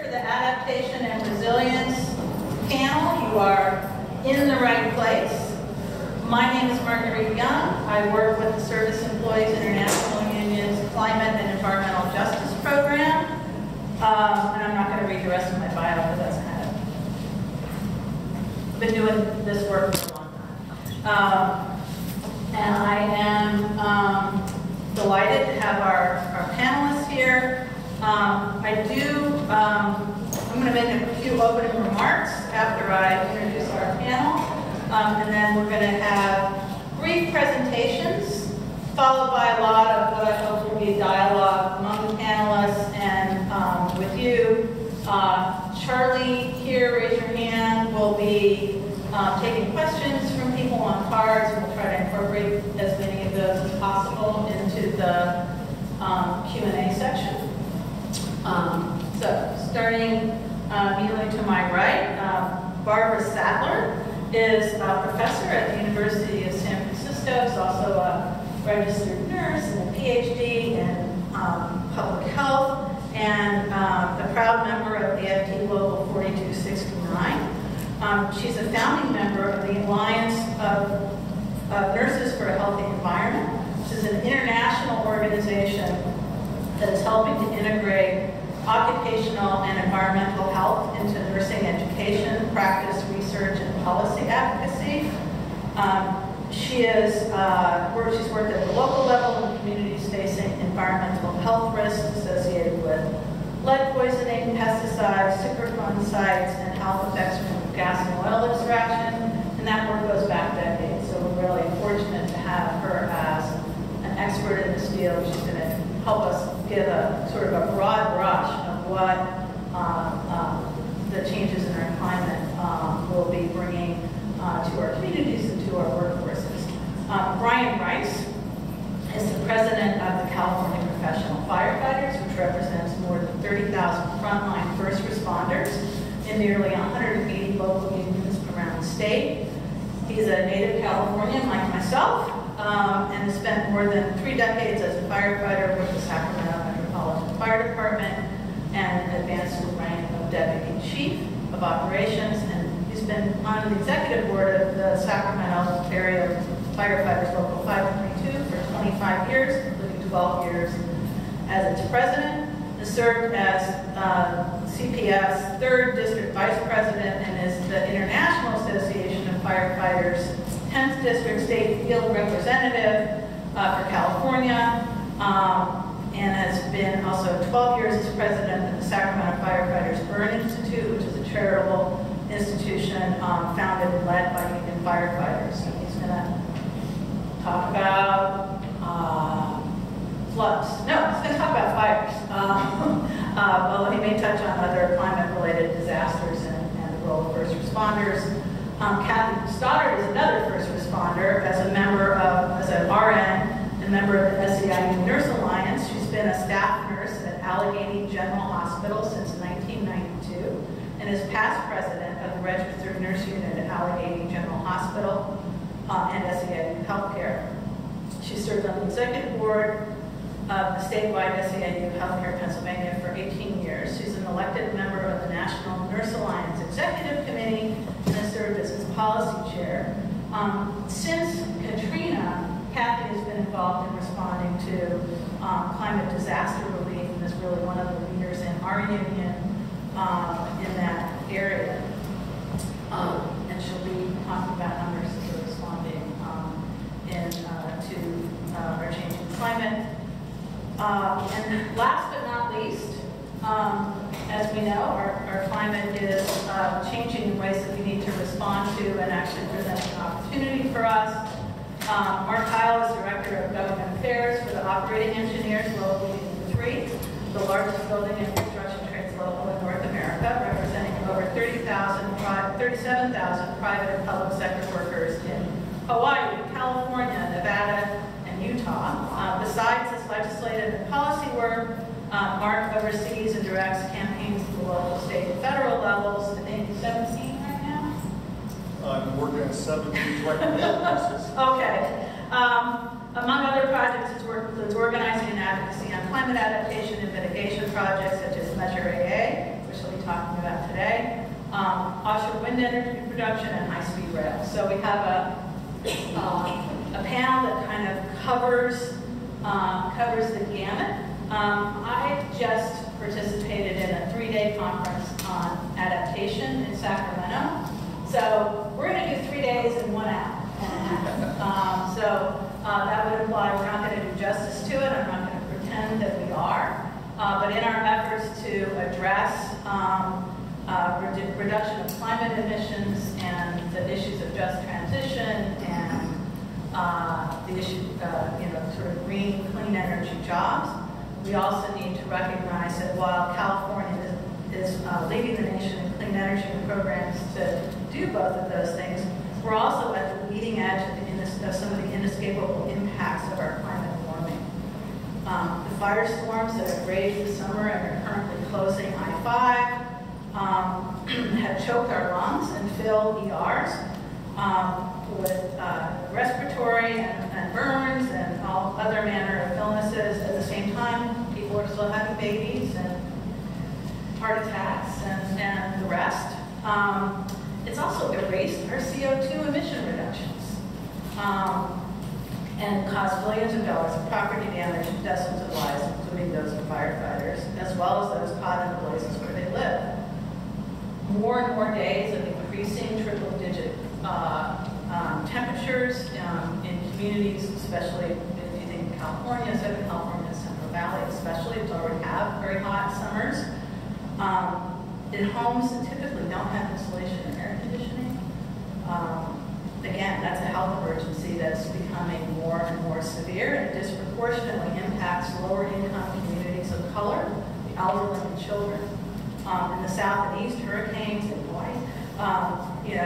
to the Adaptation and Resilience panel. You are in the right place. My name is Marguerite Young. I work with the Service Employees International Union's Climate and Environmental Justice Program. And I'm not going to read the rest of my bio because that's kind of, I've been doing this work for a long time. And I am delighted to have our panelists here. I'm going to make a few opening remarks after I introduce our panel. And then we're going to have brief presentations, followed by a lot of what I hope will be dialogue among the panelists and with you. Charlie here, raise your hand. We'll be taking questions from people on cards, and we'll try to incorporate as many of those as possible into the Q&A section. So starting immediately to my right, Barbara Sattler is a professor at the University of San Francisco. She's also a registered nurse and a PhD in public health, and a proud member of the FT Local 4269. She's a founding member of the Alliance of Nurses for a Healthy Environment, which is an international organization that is helping to integrate occupational and environmental health into nursing education, practice, research, and policy advocacy. She's worked at the local level in communities facing environmental health risks associated with lead poisoning, pesticides, Superfund sites, and health effects from gas and oil extraction. And that work goes back decades. So we're really fortunate to have her as an expert in this field. She's going to help us give a sort of a broad brush of what the changes in our climate will be bringing to our communities and to our workforces. Brian Rice is the president of the California Professional Firefighters, which represents more than 30,000 frontline first responders in nearly 180 local unions around the state. He's a native Californian like myself, and has spent more than 3 decades as a firefighter with the Sacramento Metropolitan Fire Department and advanced to the rank of Deputy Chief of Operations. And he's been on the executive board of the Sacramento Area Firefighters Local 522 for 25 years, including 12 years as its president, and served as CPF's 3rd District Vice President and is the International Association of Firefighters 10th District State Field Representative for California, and has been also 12 years as president of the Sacramento Firefighters Burn Institute, which is a charitable institution founded and led by union firefighters. So he's going to talk about floods. No, he's going to talk about fires. Well, he may touch on other climate-related disasters and the role of first responders. Cathy Stoddart is another first responder as an RN and member of the SEIU Nurse Alliance. She's been a staff nurse at Allegheny General Hospital since 1992 and is past president of the Registered Nurse Unit at Allegheny General Hospital and SEIU Healthcare. She served on the executive board of the statewide SEIU Healthcare Pennsylvania for 18 years. She's an elected member of the National Nurse Alliance Executive Committee and has served as its policy chair. Since Katrina, Cathy has been involved in responding to climate disaster relief and is really one of the leaders in our union in that area. And she'll be talking about how nurses are responding to our changing climate. And last but not least, as we know, our climate is changing in ways that we need to respond to and actually present an opportunity for us. Mark Kyle is Director of Government Affairs for the Operating Engineers Local Union 3, the largest building and construction trades local in North America, representing over 37,000 private and public sector workers in Hawaii, California, Nevada, and Utah. Besides this legislative and policy work, Mark oversees and directs campaigns at the local, state, and federal levels. I think 17 right now? I'm working on 17 recommendations. Okay. Among other projects, his work includes organizing and advocacy on climate adaptation and mitigation projects such as Measure AA, which he'll be talking about today, offshore wind energy production, and high-speed rail. So we have a panel that kind of covers the gamut. I just participated in a 3-day conference on adaptation in Sacramento. So we're going to do 3 days in 1 hour. That would imply we're not going to do justice to it. I'm not going to pretend that we are. But in our efforts to address reduction of climate emissions and the issues of just transition and the issue of sort of green, clean energy jobs, we also need to recognize that while California is leading the nation in clean energy programs to do both of those things, we're also at the leading edge of some of the inescapable impacts of our climate warming. The firestorms that have raged this summer and are currently closing I-5 have choked our lungs and filled ERs with respiratory and burns and all other manner of illnesses. At the same time, people are still having babies and heart attacks and the rest. It's also erased our CO2 emission reductions and caused billions of dollars of property damage and dozens of lives, including those of firefighters, as well as those caught in the blazes where they live. More and more days of increasing triple-digit temperatures in communities, especially if you think California, Southern California, Central Valley especially, which already have very hot summers. In homes that typically don't have insulation and air conditioning. Again, that's a health emergency that's becoming more and more severe and disproportionately impacts lower income communities of color, the elderly and children. In the south and east, hurricanes in Hawaii,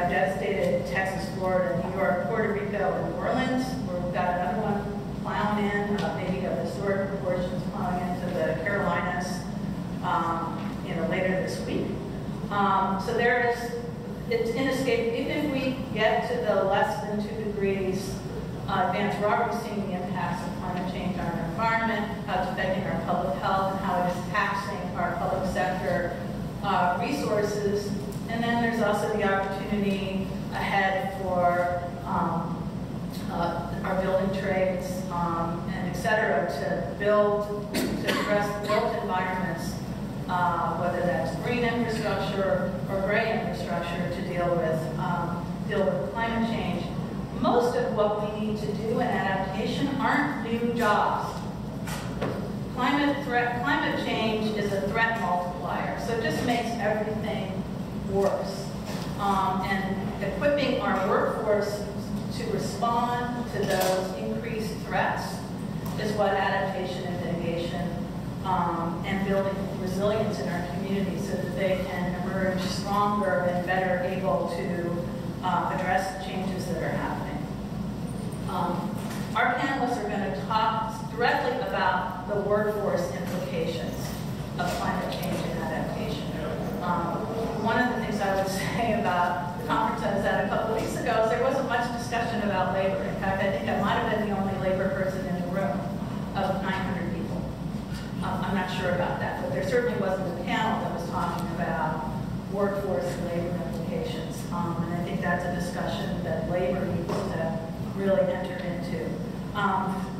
devastated Texas, Florida, New York, Puerto Rico, and New Orleans. We've got another one plowing in, maybe of historic proportions, plowing into the Carolinas, later this week. So it's inescapable. Even if we get to the less than 2 degrees advance, we're already seeing the impacts of climate change on our environment, how it's affecting our public health, and how it is taxing our public sector resources. And then there's also the opportunity ahead for our building trades and et cetera to address built environments, whether that's green infrastructure or gray infrastructure, to deal with climate change. Most of what we need to do in adaptation aren't new jobs. Climate change is a threat multiplier, so it just makes everything worse. And equipping our workforce to respond to those increased threats is what adaptation and mitigation and building resilience in our communities so that they can emerge stronger and better able to address the changes that are happening. Our panelists are going to talk directly about the workforce implications of climate change and adaptation. One of the things I would say about the conference I was at a couple weeks ago is there wasn't much discussion about labor. In fact, I think I might have been the only labor person in the room of 900 people. I'm not sure about that, but there certainly wasn't a panel that was talking about workforce and labor implications. And I think that's a discussion that labor needs to really enter into.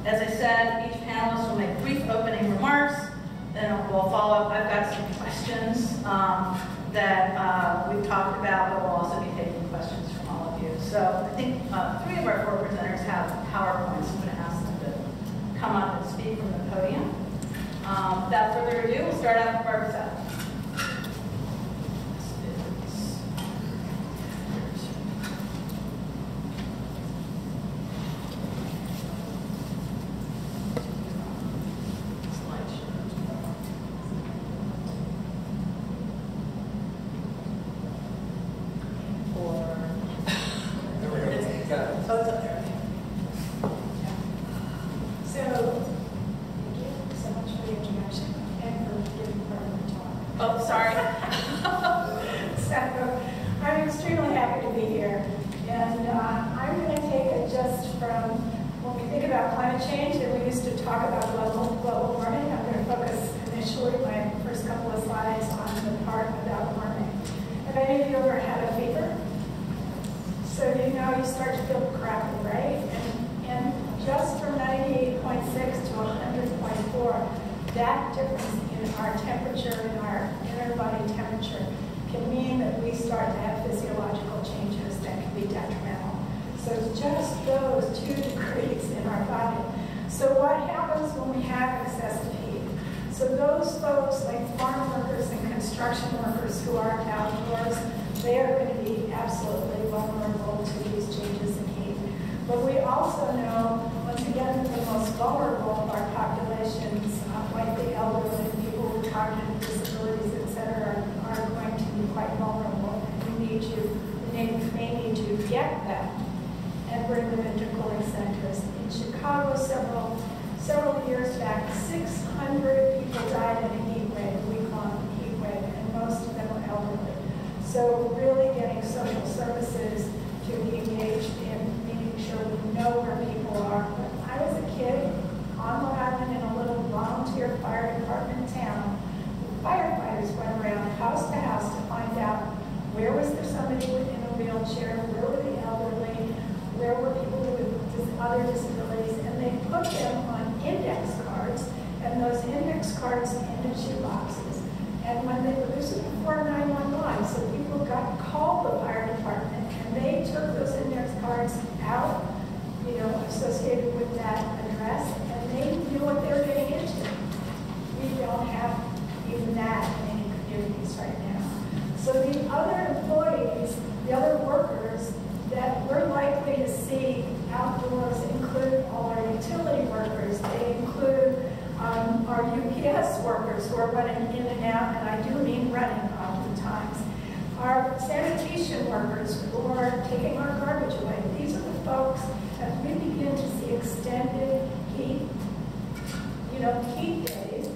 As I said, each panelist will make brief opening remarks, then we'll follow up. I've got some questions that we've talked about, but we'll also be taking questions from all of you. So I think 3 of our 4 presenters have PowerPoints. I'm going to ask them to come up and speak from the podium. Without further ado, we'll start out with Barbara Sattler. Global warming. I'm going to focus initially my first couple of slides on the part about any of you ever had a fever? So you know you start to feel crappy, right? And just from 98.6 to 100.4, that difference in our temperature, in our inner body temperature, can mean that we start to have physiological changes that can be detrimental. So just those 2 degrees in our body. So what happens when we have excessive heat? So those folks like farm workers and construction workers who are outdoors, they are going to be absolutely vulnerable to these changes in heat. But we also know, once again, that the most vulnerable of our populations, like the elderly, people with cognitive disabilities, etc., are going to be quite vulnerable. And we may need to get them and bring them into cooling centers. In Chicago, several years back, 600 people died in a heat wave, a week-long heat wave, and most of them were elderly. So really getting social services to be engaged in making sure we know where people are. When I was a kid on Long Island in a little volunteer fire department town, firefighters went around house to house to find out where was there somebody in a wheelchair, where were the elderly, where were people with other disabilities, and they put them on index cards, and those index cards into shoe boxes. And when this was before 911, so people called the fire department, and they took those index cards out, associated with that address, and they knew what they were getting into. We don't have even that in many communities right now. So the other employees, the other workers that we're likely to see outdoors include all our utility workers. They include our UPS workers who are running in and out, and I do mean running oftentimes. Our sanitation workers who are taking our garbage away. These are the folks, as we begin to see extended heat, heat days,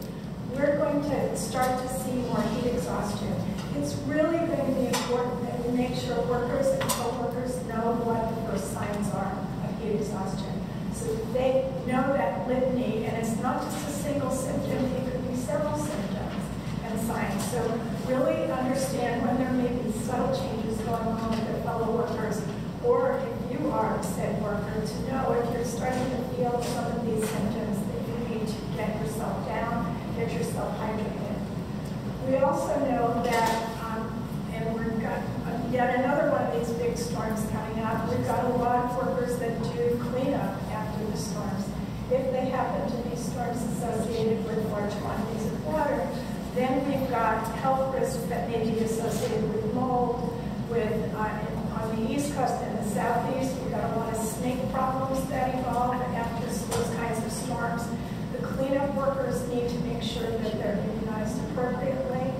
we're going to start to see more heat exhaustion. It's really going to be important that we make sure workers and co-workers know what the first signs are of heat exhaustion. So they know that litany, and it's not just a single symptom, it could be several symptoms and signs. So really understand when there may be subtle changes going on with their fellow workers, or if you are a said worker, to know if you're starting to feel some of these symptoms that you need to get yourself down, get yourself hydrated. We also know that, and we've got yet another one of these big storms coming up, we've got a lot of workers that do cleanup after the storms. If they happen to be storms associated with large quantities of water, then we've got health risks that may be associated with mold, with on the East Coast and the Southeast, we've got a lot of snake problems that evolve after those kinds of storms. The cleanup workers need to make sure that they're immunized appropriately,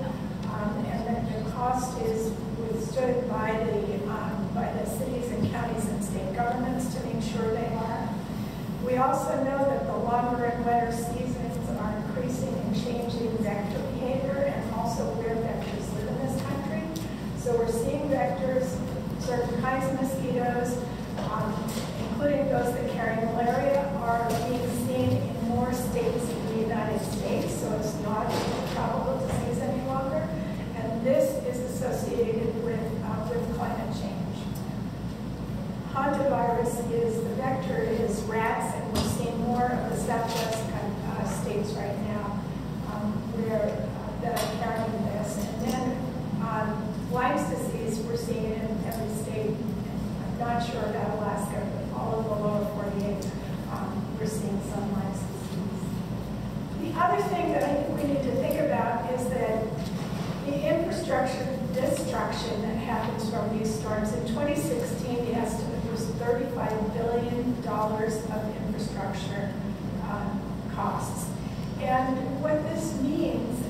and that the cost is withstood by the cities and counties and state governments to make sure they are. We also know that the longer and wetter seasons are increasing and changing vector behavior, and also where vectors live in this country. So we're seeing vectors, certain kinds of mosquitoes, including those that carry malaria, are being seen in more states in the United States, so it's not a tropical disease any longer. And this is associated with climate change. Hantavirus is, the vector is rats, and we're seeing more of the Southwest states right now that are carrying this. And then Lyme's disease, we're seeing it in every state. I'm not sure about Alaska, but all of the lower 48, we're seeing some Lyme's disease. The other thing that I think we need to think about is that the infrastructure destruction that happens from these storms. In 2016, the estimate was $35 billion of infrastructure costs. And what this means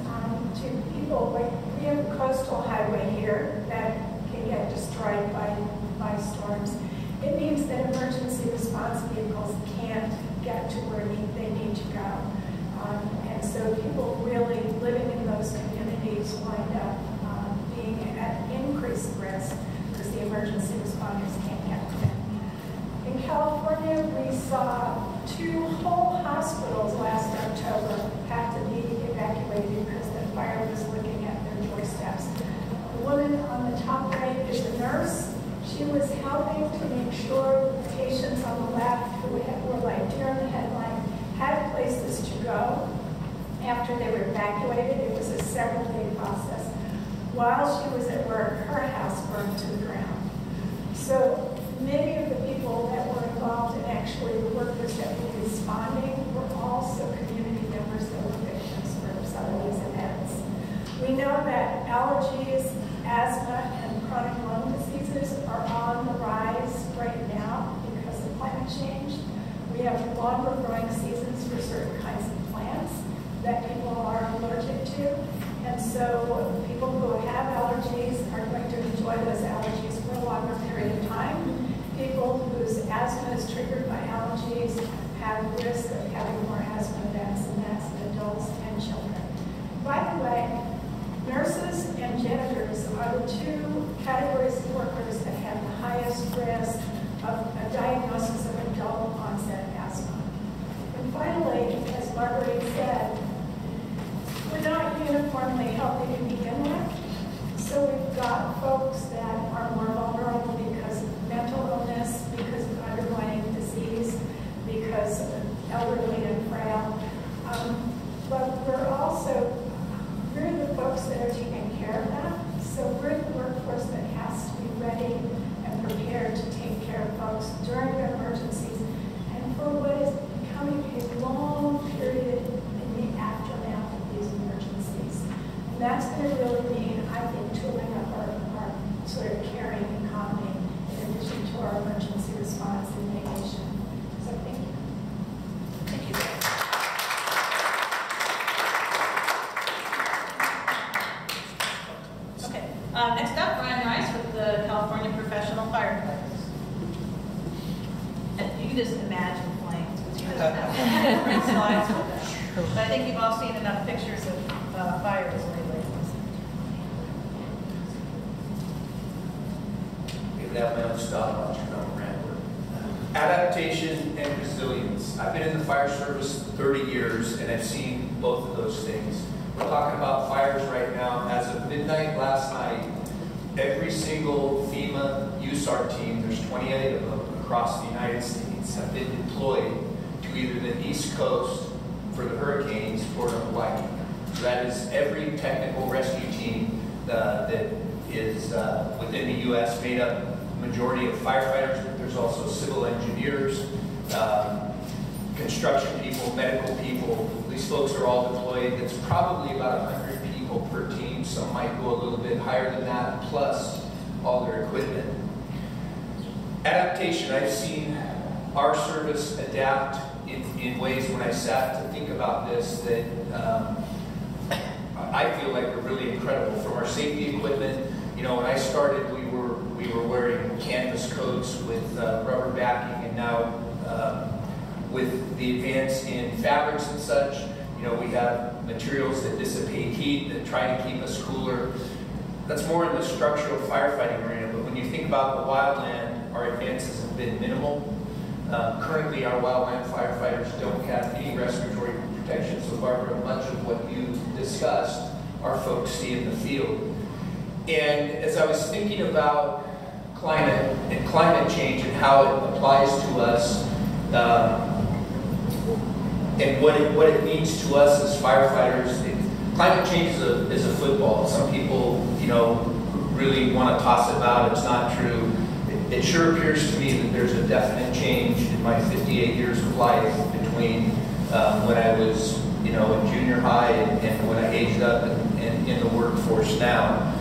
to people, like we have a coastal highway here that can get destroyed by storms. It means that emergency response vehicles can't get to where they need to go. And so people really living in those communities wind up being at increased risk because the emergency responders can't get to them. In California, we saw 2 whole hospitals last October have to be evacuated because the fire was looking at their doorsteps. The woman on the top She was helping to make sure the patients on the left who were like deer in the headline had places to go after they were evacuated. It was a several-day process. While she was at work, her house burned to the ground. So many of the people that were involved, and actually the workers that were responding, were also community members that were victims for some of these events. We know that allergies, asthma, and chronic lung diseases are on the rise right now because of climate change. We have longer growing seasons for certain kinds of plants that people are allergic to. And so people who have allergies are going to enjoy those allergies for a longer period of time. People whose asthma is triggered by allergies have risk of having more asthma events, and that's adults and children. By the way, nurses and janitors are the two categories of workers that have the highest risk of a diagnosis of adult onset asthma. And finally, as Marguerite said, we're not uniformly healthy to begin with. So we've got folks that are more vulnerable because of mental illness, because of underlying disease, because of elderly and frail. But we're the folks that are taking care of that. So we're the workforce that has to be ready and prepared to take care of folks during their emergencies and for what is becoming a long period in the aftermath of these emergencies. And that's going to really mean, I think, tooling up our sort of caring economy in addition to our emergency response and mitigation. So thank you. Thank you. Okay. Next up, Ryan Rice with the California Professional Firefighters. And you can just imagine flames, because you just have great slides with that. But I think you've all seen enough pictures of fires lately. Stoddart, Adaptation and Resilience. I've been in the fire service 30 years and I've seen both of those things. We're talking about fires right now. As of midnight last night, every single FEMA USAR team, there's 28 of them across the United States, have been deployed to either the East Coast for the hurricanes or to Hawaii. So that is every technical rescue team that is within the U.S. made up majority of firefighters, but there's also civil engineers, construction people, medical people. These folks are all deployed. It's probably about 100 people per team. Some might go a little bit higher than that, plus all their equipment. Adaptation, I've seen our service adapt in ways when I sat to think about this that I feel like are really incredible. From our safety equipment, you know, when I started, we were wearing canvas coats with rubber backing, and now with the advance in fabrics and such, you know, we have materials that dissipate heat, that try to keep us cooler. That's more in the structural firefighting arena, but when you think about the wildland, our advances have been minimal. Currently, our wildland firefighters don't have any respiratory protection, so Barbara, much of what you discussed, our folks see in the field. And as I was thinking about climate and climate change and how it applies to us, and what it means to us as firefighters, climate change is a football. Some people, you know, really want to toss it out. It's not true. It sure appears to me that there's a definite change in my 58 years of life between when I was, you know, in junior high and when I aged up and in the workforce now.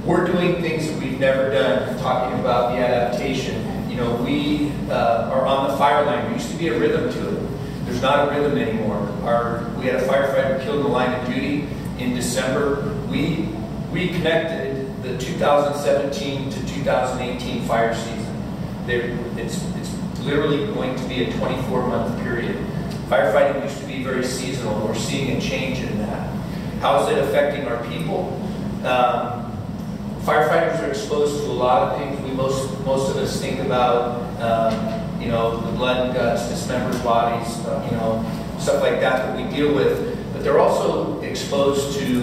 We're doing things that we've never done, talking about the adaptation. You know, we are on the fire line. There used to be a rhythm to it. There's not a rhythm anymore. We had a firefighter killed in the line of duty in December. We reconnected the 2017 to 2018 fire season. It's literally going to be a 24-month period. Firefighting used to be very seasonal. We're seeing a change in that. How is it affecting our people? Firefighters are exposed to a lot of things. Most of us think about, you know, the blood and guts, dismembered bodies, you know, stuff like that we deal with. But they're also exposed to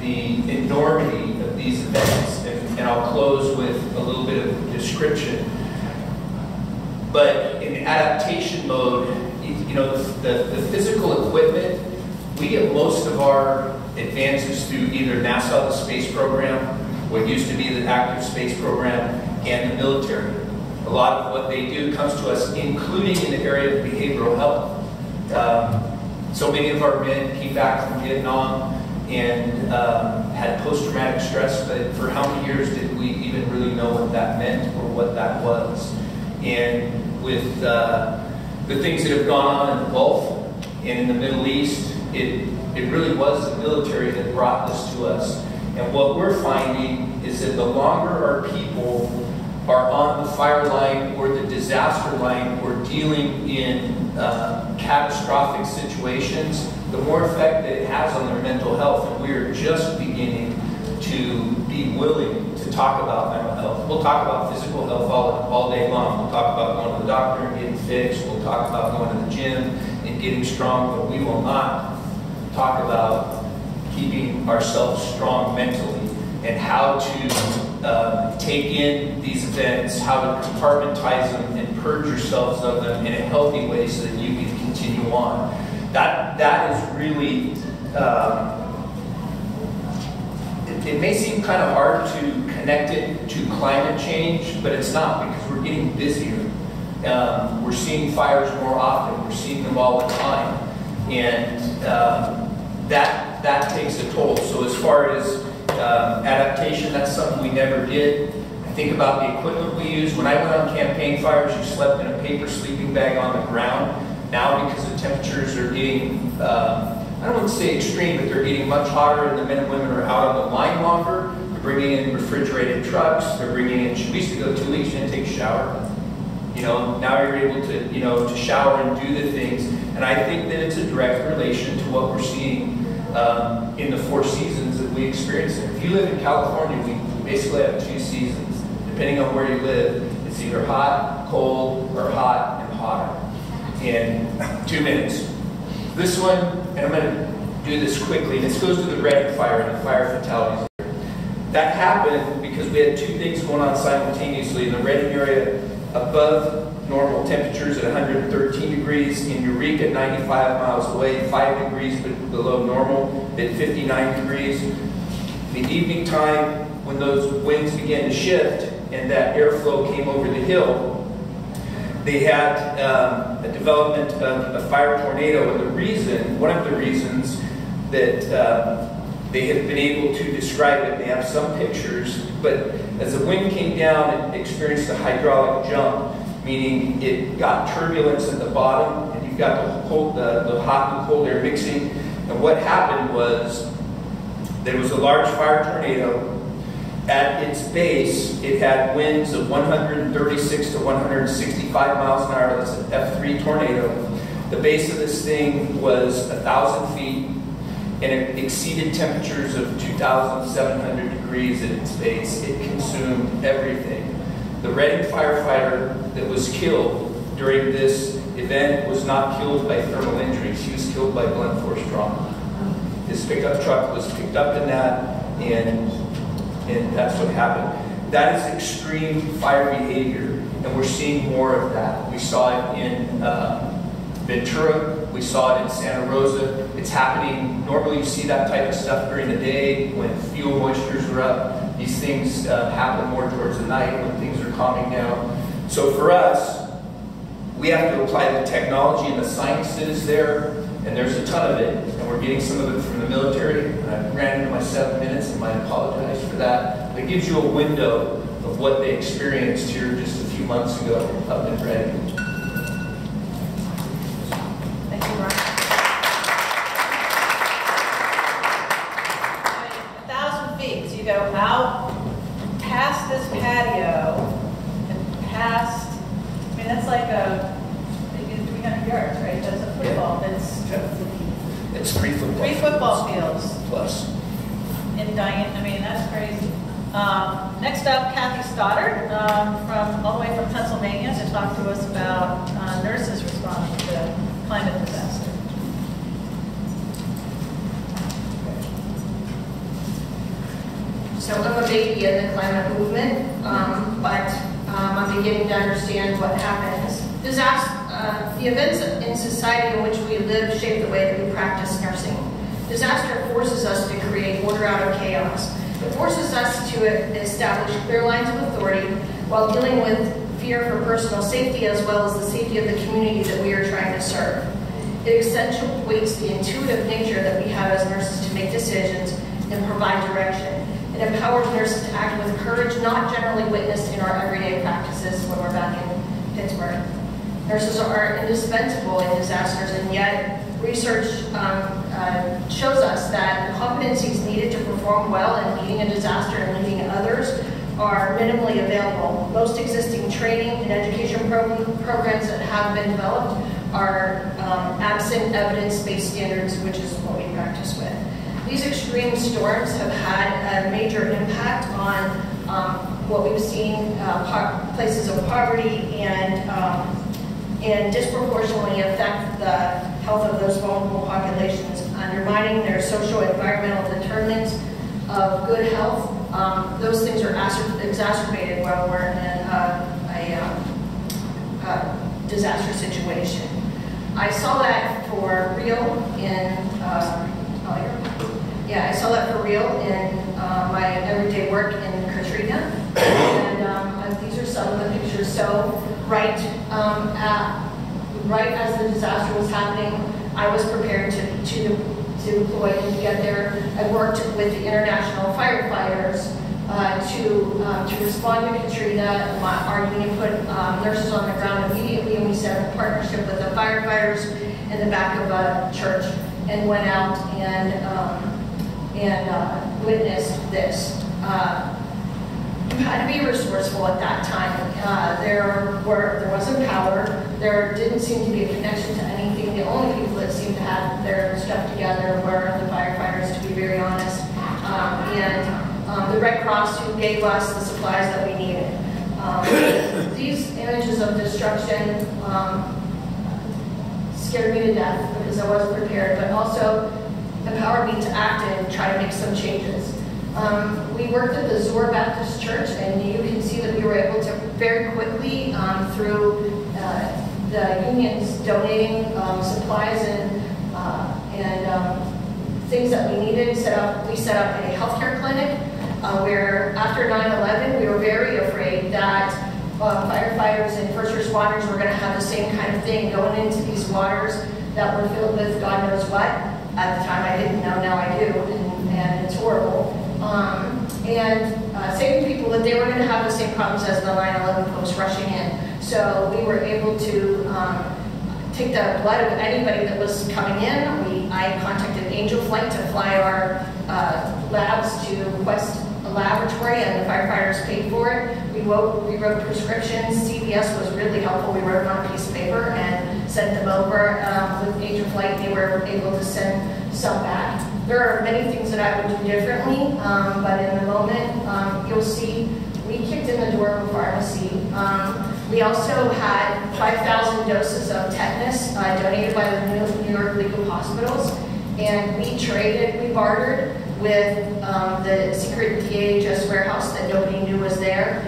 the enormity of these events. And I'll close with a little bit of description. But in adaptation mode, the physical equipment, we get most of our advances through either NASA, the space program, what used to be the active space program, and the military. A lot of what they do comes to us, including in the area of behavioral health. So many of our men came back from Vietnam and had post-traumatic stress, but for how many years did we even really know what that meant or what that was? And with the things that have gone on in the Gulf and in the Middle East, it really was the military that brought this to us. And what we're finding is that the longer our people are on the fire line or the disaster line or dealing in catastrophic situations, the more effect that it has on their mental health. And we are just beginning to be willing to talk about mental health. We'll talk about physical health all day long. We'll talk about going to the doctor and getting fixed. We'll talk about going to the gym and getting strong, but we will not talk about keeping ourselves strong mentally and how to take in these events, how to compartmentalize them and purge yourselves of them in a healthy way so that you can continue on. That is really, it may seem kind of hard to connect it to climate change, but it's not, because we're getting busier. We're seeing fires more often. We're seeing them all the time. And that takes a toll. So as far as adaptation, that's something we never did. I think about the equipment we use. When I went on campaign fires, you slept in a paper sleeping bag on the ground. Now, because the temperatures are getting, I don't want to say extreme, but they're getting much hotter, and the men and women are out on the line longer. They're bringing in refrigerated trucks. They're bringing in, we used to go 2 weeks, you didn't take a shower. Now you're able to, to shower and do the things. And I think that it's a direct relation to what we're seeing in the 4 seasons that we experience there. If you live in California, we basically have 2 seasons. Depending on where you live, it's either hot, cold, or hot and hotter. In 2 minutes. This one, and I'm going to do this quickly, this goes to the Reading fire and the fire fatalities. That happened because we had 2 things going on simultaneously. In the Reading area, above normal temperatures at 113 degrees, in Eureka, 95 miles away, 5 degrees below normal at 59 degrees. The evening time, when those winds began to shift and that airflow came over the hill, they had a development of a fire tornado, and one of the reasons that they have been able to describe it, they have some pictures, but as the wind came down, it experienced a hydraulic jump, meaning it got turbulence at the bottom, and you've got the hot and cold air mixing. And what happened was there was a large fire tornado. At its base, it had winds of 136 to 165 miles an hour. That's an F3 tornado. The base of this thing was 1,000 feet, and it exceeded temperatures of 2,700 degrees at its base. It consumed everything. The Reading firefighter that was killed during this event was not killed by thermal injuries. He was killed by blunt force trauma. His pickup truck was picked up in that, and that's what happened. That is extreme fire behavior, and we're seeing more of that. We saw it in Ventura. We saw it in Santa Rosa. It's happening. Normally you see that type of stuff during the day when fuel moistures are up. These things happen more towards the night when things are calming down. So for us, we have to apply the technology and the science that is there, and there's a ton of it, and we're getting some of it from the military. And I ran into my 7 minutes, and I apologize for that. But it gives you a window of what they experienced here just a few months ago up in Reading. Thank you, Brian. 1,000 feet, so you go out past this patio and past, I mean, that's like maybe 300 yards, right? That's a football. It's 3 football. 3 football fields. Plus. In Diane, I mean, that's crazy. Next up, Cathy Stoddart, all the way from Pennsylvania, to talk to us about nurses responding to climate disaster. So I'm a baby in the climate movement, but I'm beginning to understand what happens. The events in society in which we live shape the way that we practice nursing. Disaster forces us to create order out of chaos. It forces us to establish clear lines of authority while dealing with fear for personal safety as well as the safety of the community that we are trying to serve. It accentuates the intuitive nature that we have as nurses to make decisions and provide direction. It empowers nurses to act with courage not generally witnessed in our everyday practices when we're back in Pittsburgh. Nurses are indispensable in disasters, and yet research shows us that the competencies needed to perform well in leading a disaster and leading others are minimally available. Most existing training and education programs that have been developed are absent evidence-based standards, which is what we practice with. These extreme storms have had a major impact on what we've seen, places of poverty, and disproportionately affect the health of those vulnerable populations, undermining their social and environmental determinants of good health. Those things are exacerbated while we're in a disaster situation. I saw that for real in I saw that for real in my everyday work in Katrina, and these are some of the pictures. So right as the disaster was happening, I was prepared to deploy and to get there. I worked with the international firefighters to respond to Katrina. Our union put nurses on the ground immediately, and we set up a partnership with the firefighters in the back of a church and went out and witnessed this. You had to be resourceful at that time. There wasn't power. There didn't seem to be a connection to anything. The only people that seemed to have their stuff together were the firefighters, to be very honest, and the Red Cross, who gave us the supplies that we needed. These images of destruction scared me to death because I wasn't prepared, but also empowered me to act and try to make some changes. We worked at the Zor Baptist Church, and you can see that we were able to very quickly, through the unions donating supplies and things that we needed, we set up a healthcare clinic where after 9/11 we were very afraid that firefighters and first responders were going to have the same kind of thing going into these waters that were filled with God knows what. At the time I didn't know, now I do, and it's horrible. Saying to people that they were going to have the same problems as the 9/11 folks rushing in. So we were able to take the blood of anybody that was coming in. I contacted Angel Flight to fly our labs to West Laboratory, and the firefighters paid for it. We wrote prescriptions. CVS was really helpful. We wrote them on a piece of paper and sent them over with Angel Flight. They were able to send some back. There are many things that I would do differently, but in the moment, you'll see we kicked in the door of a pharmacy. We also had 5,000 doses of tetanus donated by the New York League of Hospitals, and we bartered with the secret DHS warehouse that nobody knew was there.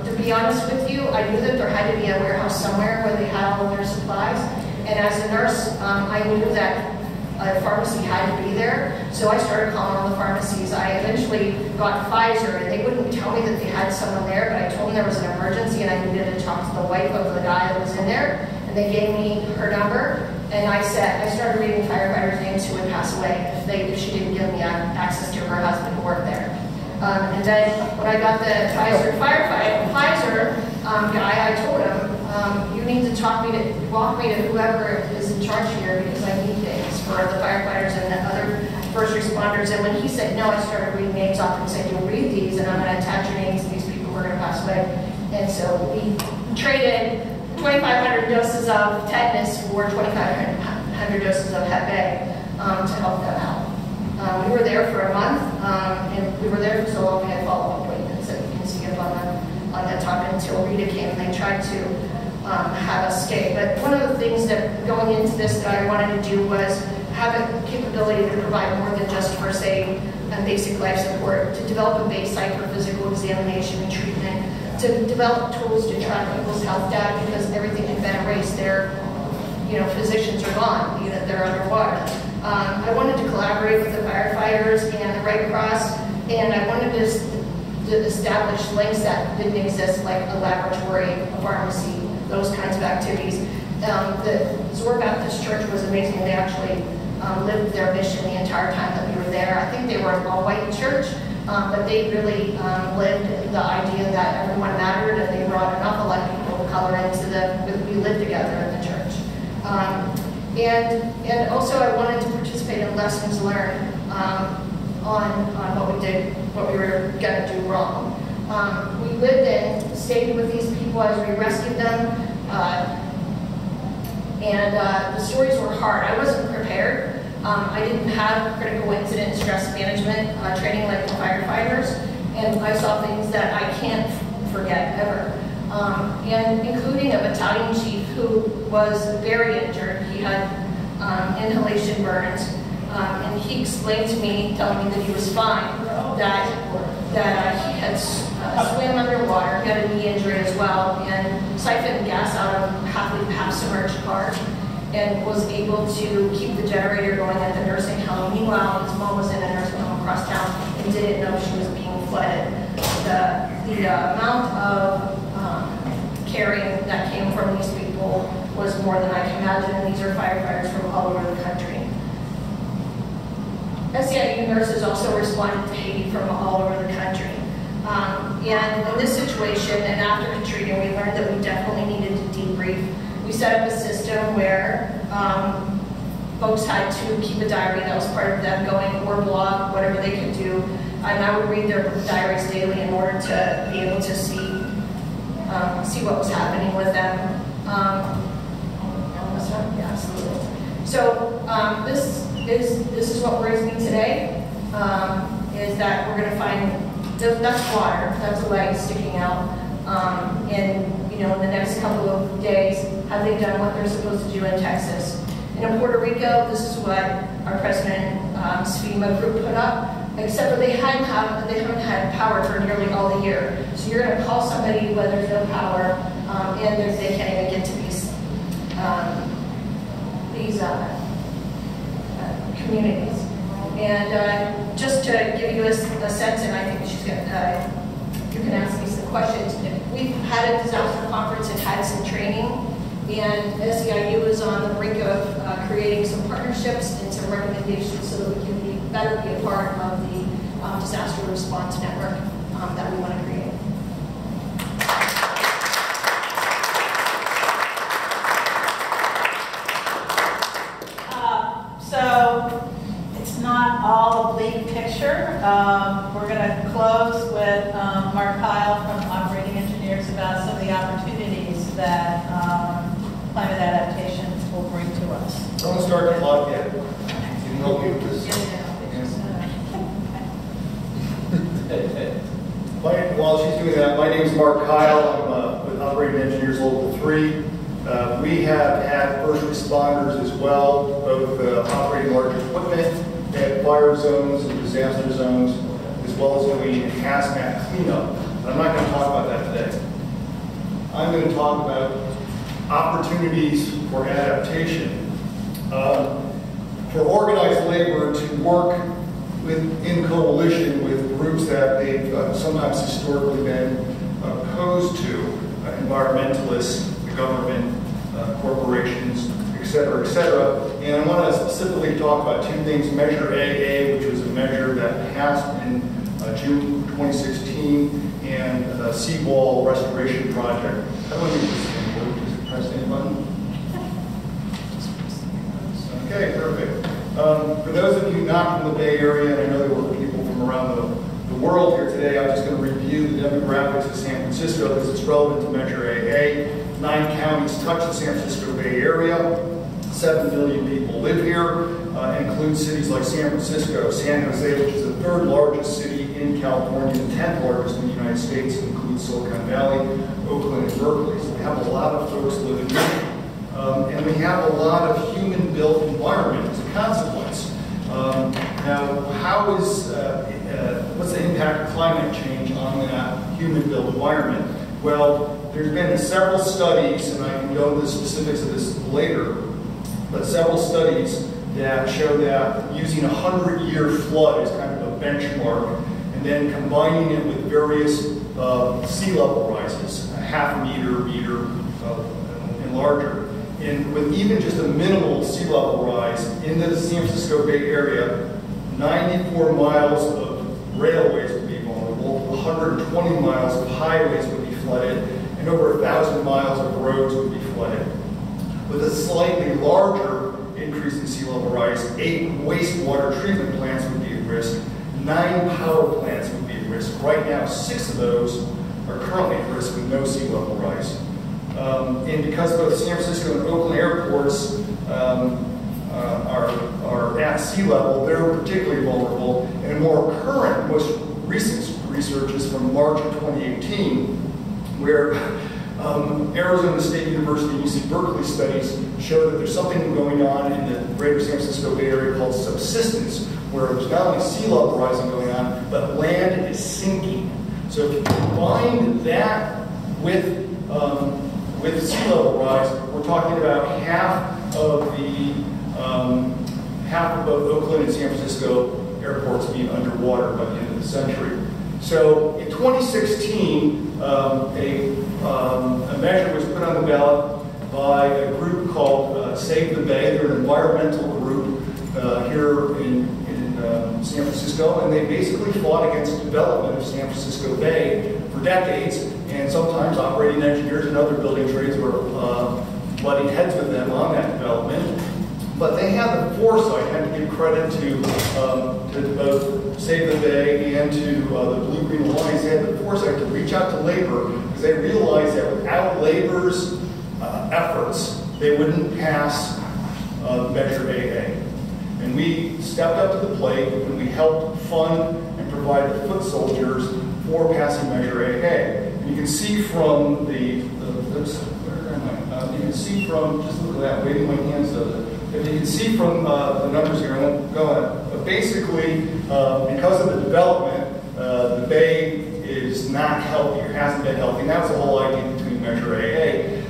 To be honest with you, I knew that there had to be a warehouse somewhere where they had all of their supplies, and as a nurse, I knew that a pharmacy had to be there, so I started calling all the pharmacies. I eventually got Pfizer, and they wouldn't tell me that they had someone there, but I told them there was an emergency and I needed to talk to the wife of the guy that was in there, and they gave me her number, and I started reading firefighters' names who would pass away if she didn't give me access to her husband who worked there. And then when I got the Pfizer guy, I told him, you need to walk me to whoever is in charge here because I need things for the firefighters and the other first responders. And when he said no, I started reading names off and said, you'll read these and I'm going to attach your names to these people who are going to pass away. And so we traded 2,500 doses of tetanus for 2,500 doses of Hep A to help them out. We were there for a month, and we were there for so long we had follow-up appointments that you can see up on the top until Rita came and they tried to have us stay. But one of the things that going into this that I wanted to do was have a capability to provide more than just first aid and basic life support, to develop a base site for physical examination and treatment, to develop tools to track people's health data because everything had been erased. Their physicians are gone, they're underwater. I wanted to collaborate with the firefighters and the Red Cross, and I wanted to establish links that didn't exist, like a laboratory, a pharmacy, those kinds of activities. The Zor Baptist Church was amazing. They actually lived their mission the entire time that we were there. I think they were an all-white church, but they really lived the idea that everyone mattered, and they brought an awful lot of people of color into we lived together in the church. And also I wanted to participate in lessons learned on what we did, what we were going to do wrong. We lived and stayed with these people as we rescued them, and the stories were hard. I wasn't prepared. I didn't have critical incident stress management training like the firefighters, and I saw things that I can't forget ever. And including a battalion chief who was very injured. He had inhalation burns, and he explained to me, telling me that he was fine, that he had swam underwater, he had a knee injury as well, and siphoned gas out of half submerged car, and was able to keep the generator going at the nursing home. Meanwhile, his mom was in a nursing home across town and didn't know she was being flooded. The amount of caring that came from these people was more than I can imagine, and these are firefighters from all over the country. SEIU nurses also responded to Haiti from all over the country. And in this situation, and after Katrina, we learned that we definitely needed to debrief. We set up a system where folks had to keep a diary that was part of them going, or blog, whatever they could do. And I would read their diaries daily in order to be able to see what was happening with them. Yeah, absolutely. So this is what worries me today, is that we're going to find, that's water, that's a leg sticking out, and in the next couple of days, have they done what they're supposed to do in Texas? And in Puerto Rico, this is what our president, FEMA group put up, except that they haven't had power for nearly all the year. So you're going to call somebody when there's no power, and they can't even get to these communities. And just to give you a sense, and I think she's going you can ask me some questions. We've had a disaster conference and had some training, and SEIU is on the brink of creating some partnerships and some recommendations so that we can better be a part of the disaster response network that we want to create. So it's not all a bleak picture. We're going to close with Mark Kyle from Operating Engineers about some of the opportunities that climate adaptation will bring to us. I'm going to start the clock yet. You can help me with this. While she's doing that, my name is Mark Kyle. I'm with Operating Engineers Local 3. We have had first responders as well, both operating large equipment at fire zones and disaster zones, as well as doing hazmat cleanup. But I'm not going to talk about that today. I'm going to talk about opportunities for adaptation. For organized labor to work in coalition with groups that they've sometimes historically been opposed to, environmentalists, the government, corporations, et cetera, et cetera. And I want to specifically talk about two things. Measure AA, which was a measure that passed in June 2016, and the seawall restoration project. How do I do this thing? Just press any button? Okay, perfect. For those of you not from the Bay Area, and I know there were people from around the world here today, I'm just going to review the demographics of San Francisco because it's relevant to Measure AA. 9 counties touch the San Francisco Bay Area. 7 million people live here, includes cities like San Francisco, San Jose, which is the 3rd largest city in California, the 10th largest in the United States, includes Silicon Valley, Oakland, and Berkeley. So we have a lot of folks living here. And we have a lot of human-built environment as a consequence. Now, what's the impact of climate change on that human-built environment? Well, there's been several studies, and I can go into the specifics of this later, but several studies that show that using a 100-year flood as kind of a benchmark, and then combining it with various sea level rises, a half a meter, and larger, and with even just a minimal sea level rise in the San Francisco Bay Area, 94 miles of railways would be vulnerable, 120 miles of highways would be flooded, and over 1,000 miles of roads would be flooded. With a slightly larger increase in sea level rise, 8 wastewater treatment plants would be at risk, 9 power plants would be at risk. Right now, 6 of those are currently at risk with no sea level rise. And because both San Francisco and Oakland airports are at sea level, they're particularly vulnerable. And more current, most recent research is from March of 2018, where Arizona State University and UC Berkeley studies show that there's something going on in the greater San Francisco Bay Area called subsidence, where there's not only sea level rising going on, but land is sinking. So if you combine that with sea level rise, we're talking about half of both Oakland and San Francisco airports being underwater by the end of the century. So in 2016, a measure was put on the ballot by a group called Save the Bay. They're an environmental group here in San Francisco, and they basically fought against development of San Francisco Bay for decades, and sometimes operating engineers and other building trades were butting heads with them on that development. But they had the foresight, I have to give credit to both Save the Bay and to the Blue-Green Alliance. They had the foresight to reach out to labor because they realized that without labor's efforts, they wouldn't pass Measure AA. And we stepped up to the plate and we helped fund and provide the foot soldiers for passing Measure AA. And you can see from you can see from, just look at that, waving my hands to it. If you can see from the numbers here, I won't go on. But basically, because of the development, the Bay is not healthy or hasn't been healthy. And that's the whole idea between Measure AA.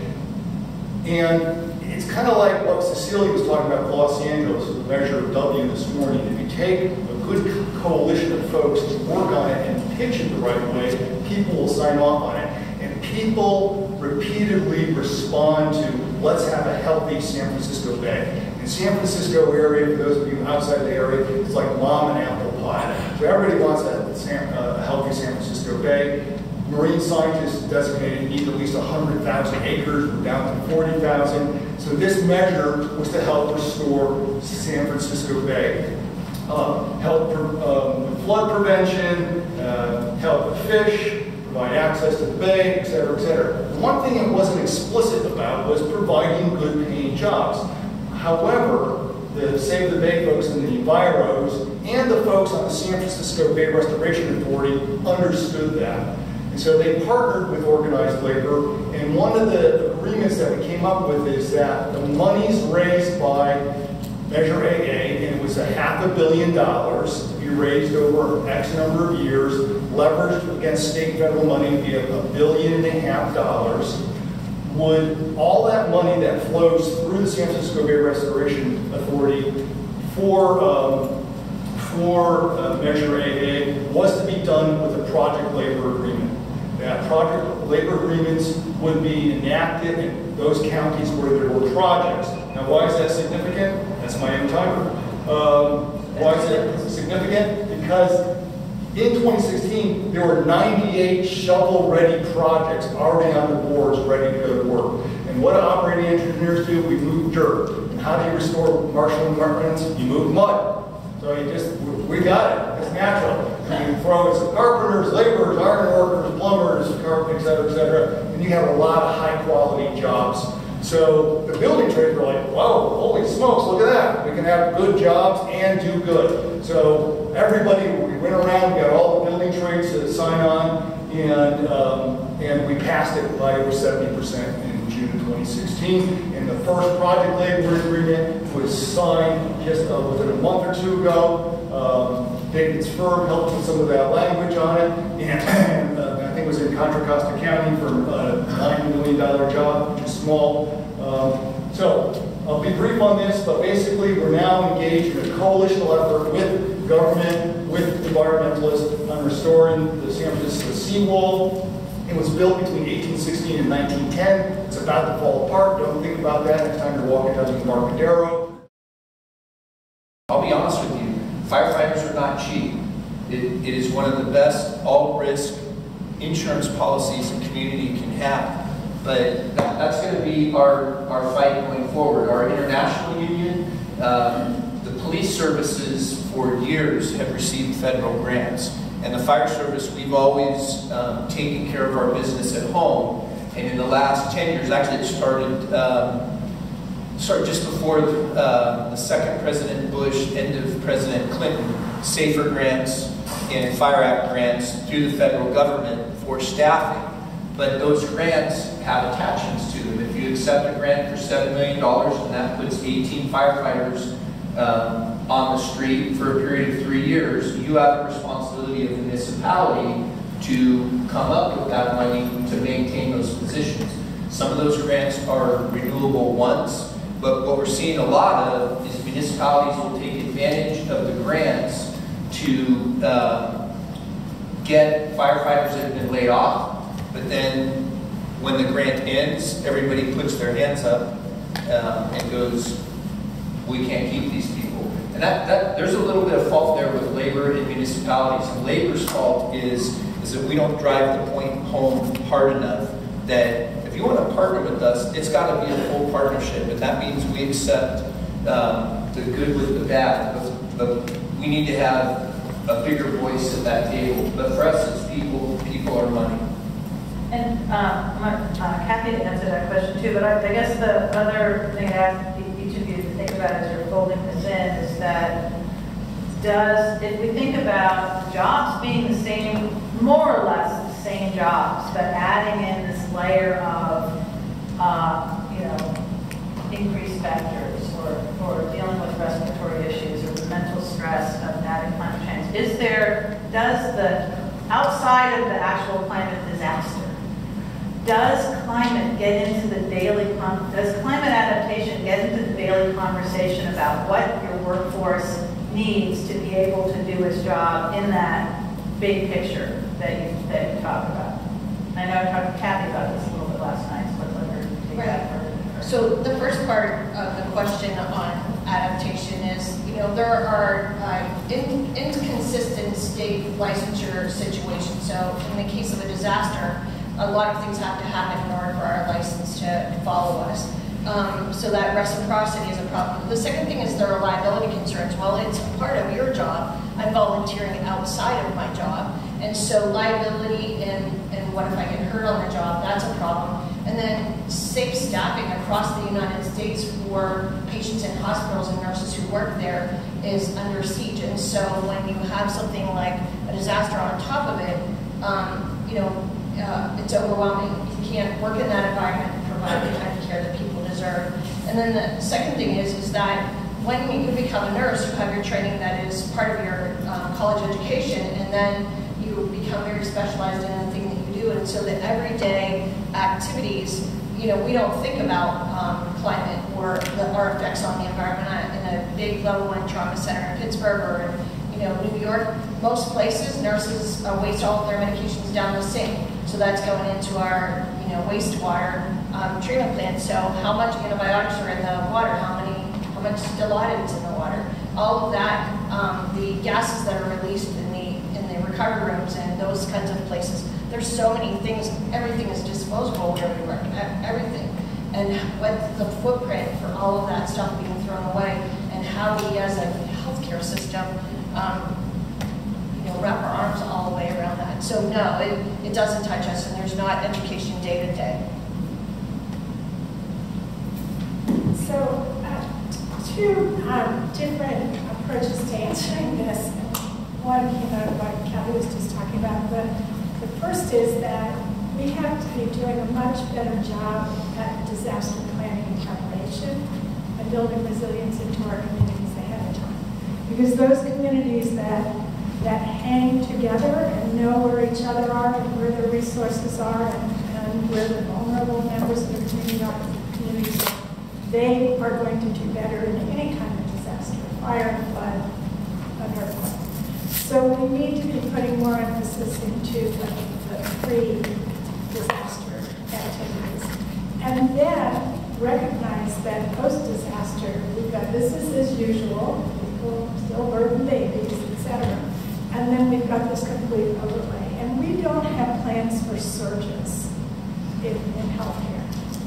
And it's kind of like what Cecilia was talking about with Los Angeles, the Measure of W this morning. If you take a good coalition of folks to work on it and pitch it the right way, people will sign off on it. And people repeatedly respond to, let's have a healthy San Francisco Bay. In San Francisco area, for those of you outside the area, it's like mom and apple pie. So everybody wants a healthy San Francisco Bay. Marine scientists designated need at least 100,000 acres. We're down to 40,000. So this measure was to help restore San Francisco Bay. Help with flood prevention, help with fish, provide access to the bay, et cetera, et cetera. The one thing it wasn't explicit about was providing good paying jobs. However, the Save the Bay folks in the enviros and the folks on the San Francisco Bay Restoration Authority understood that. And so they partnered with organized labor, and one of the agreements that we came up with is that the monies raised by Measure AA, and it was $500 million to be raised over X number of years, leveraged against state and federal money to be $1.5 billion, would all that money that flows through the San Francisco Bay Restoration Authority for Measure AA was to be done with a project labor agreement. That project labor agreements would be enacted in those counties where there were projects. Now, why is that significant? That's my end timer. Why is it significant? Because in 2016, there were 98 shovel-ready projects already on the boards, ready to go to work. And what do operating engineers do? We move dirt. And how do you restore marshaling wetlands? You move mud. So we got it. It's natural. And you throw in some carpenters, laborers, iron workers, plumbers, et cetera, and you have a lot of high-quality jobs. So the building trades were like, whoa, holy smokes, look at that. We can have good jobs and do good. So everybody, we went around, we got all the building trades to sign on, and we passed it by over 70% in June 2016. And the first project labor agreement was signed just within a month or two ago. David's firm helped with some of that language on it, and I think it was in Contra Costa County for a $9 million job, which is small. So I'll be brief on this, but basically we're now engaged in a coalitional effort with government, with environmentalists on restoring the San Francisco seawall. It was built between 1816 and 1910. It's about to fall apart. Don't think about that next time you're walking down the Embarcadero. I'll be honest with you, firefighters are not cheap. It is one of the best all-risk insurance policies a community can have. But that's going to be our fight going forward. Our international union, the police services for years have received federal grants. And the fire service, we've always taken care of our business at home. And in the last 10 years, actually it started just before the second President Bush, end of President Clinton, SAFER grants and Fire Act grants through the federal government for staffing. But those grants have attachments to them. If you accept a grant for $7 million, and that puts 18 firefighters on the street for a period of 3 years, you have the responsibility of the municipality to come up with that money to maintain those positions. Some of those grants are renewable once, but what we're seeing a lot of is municipalities will take advantage of the grants to get firefighters that have been laid off, but then when the grant ends, everybody puts their hands up and goes, we can't keep these people. And there's a little bit of fault there with labor and municipalities. And labor's fault is that we don't drive the point home hard enough that if you want to partner with us, it's got to be a full partnership. And that means we accept the good with the bad. But we need to have a bigger voice at that table. But for us, it's people are money. And I want Cathy to answer that question too, but I guess the other thing I ask each of you to think about as you're folding this in is that if we think about jobs being the same, more or less the same jobs, but adding in this layer of, increased factors or dealing with respiratory issues or the mental stress of adding climate change, outside of the actual climate disaster, does climate adaptation get into the daily conversation about what your workforce needs to be able to do its job in that big picture that you talk about? I know I talked to Cathy about this a little bit last night, so let's let her take that part. So the first part of the question on adaptation is, there are inconsistent state licensure situations. So in the case of a disaster, a lot of things have to happen in order for our license to follow us. So that reciprocity is a problem. The second thing is there are liability concerns. Well, it's part of your job. I'm volunteering outside of my job. And so liability and what if I get hurt on the job, that's a problem. And then safe staffing across the United States for patients in hospitals and nurses who work there is under siege. And so when you have something like a disaster on top of it, it's overwhelming. You can't work in that environment and provide the kind of care that people deserve. And then the second thing is that when you become a nurse, you have your training that is part of your college education, and then you become very specialized in the thing that you do. And so the everyday activities, we don't think about climate or our effects on the environment. In a big level 1 trauma center in Pittsburgh or New York, most places nurses waste all of their medications down the sink. So that's going into our wastewater treatment plant. So how much antibiotics are in the water? How much dilaudants in the water? All of that, the gases that are released in the recovery rooms and those kinds of places. There's so many things. Everything is disposable where we work. Everything. And what's the footprint for all of that stuff being thrown away, and how we as a healthcare system wrap our arms all the way around that. So no, it doesn't touch us, and there's not education day to day. So two different approaches to answering this. One came out of what Cathy was just talking about. The first is that we have to be doing a much better job at disaster planning and preparation and building resilience into our communities ahead of time. Because those communities that hang together and know where each other are and where their resources are and where the vulnerable members of the communities are, they are going to do better in any kind of disaster, fire, flood, an earthquake. So we need to be putting more emphasis into the pre-disaster activities. And then recognize that post-disaster, we've got business as usual, people still birthing babies, etc. And then we've got this complete overlay. And we don't have plans for surges in healthcare.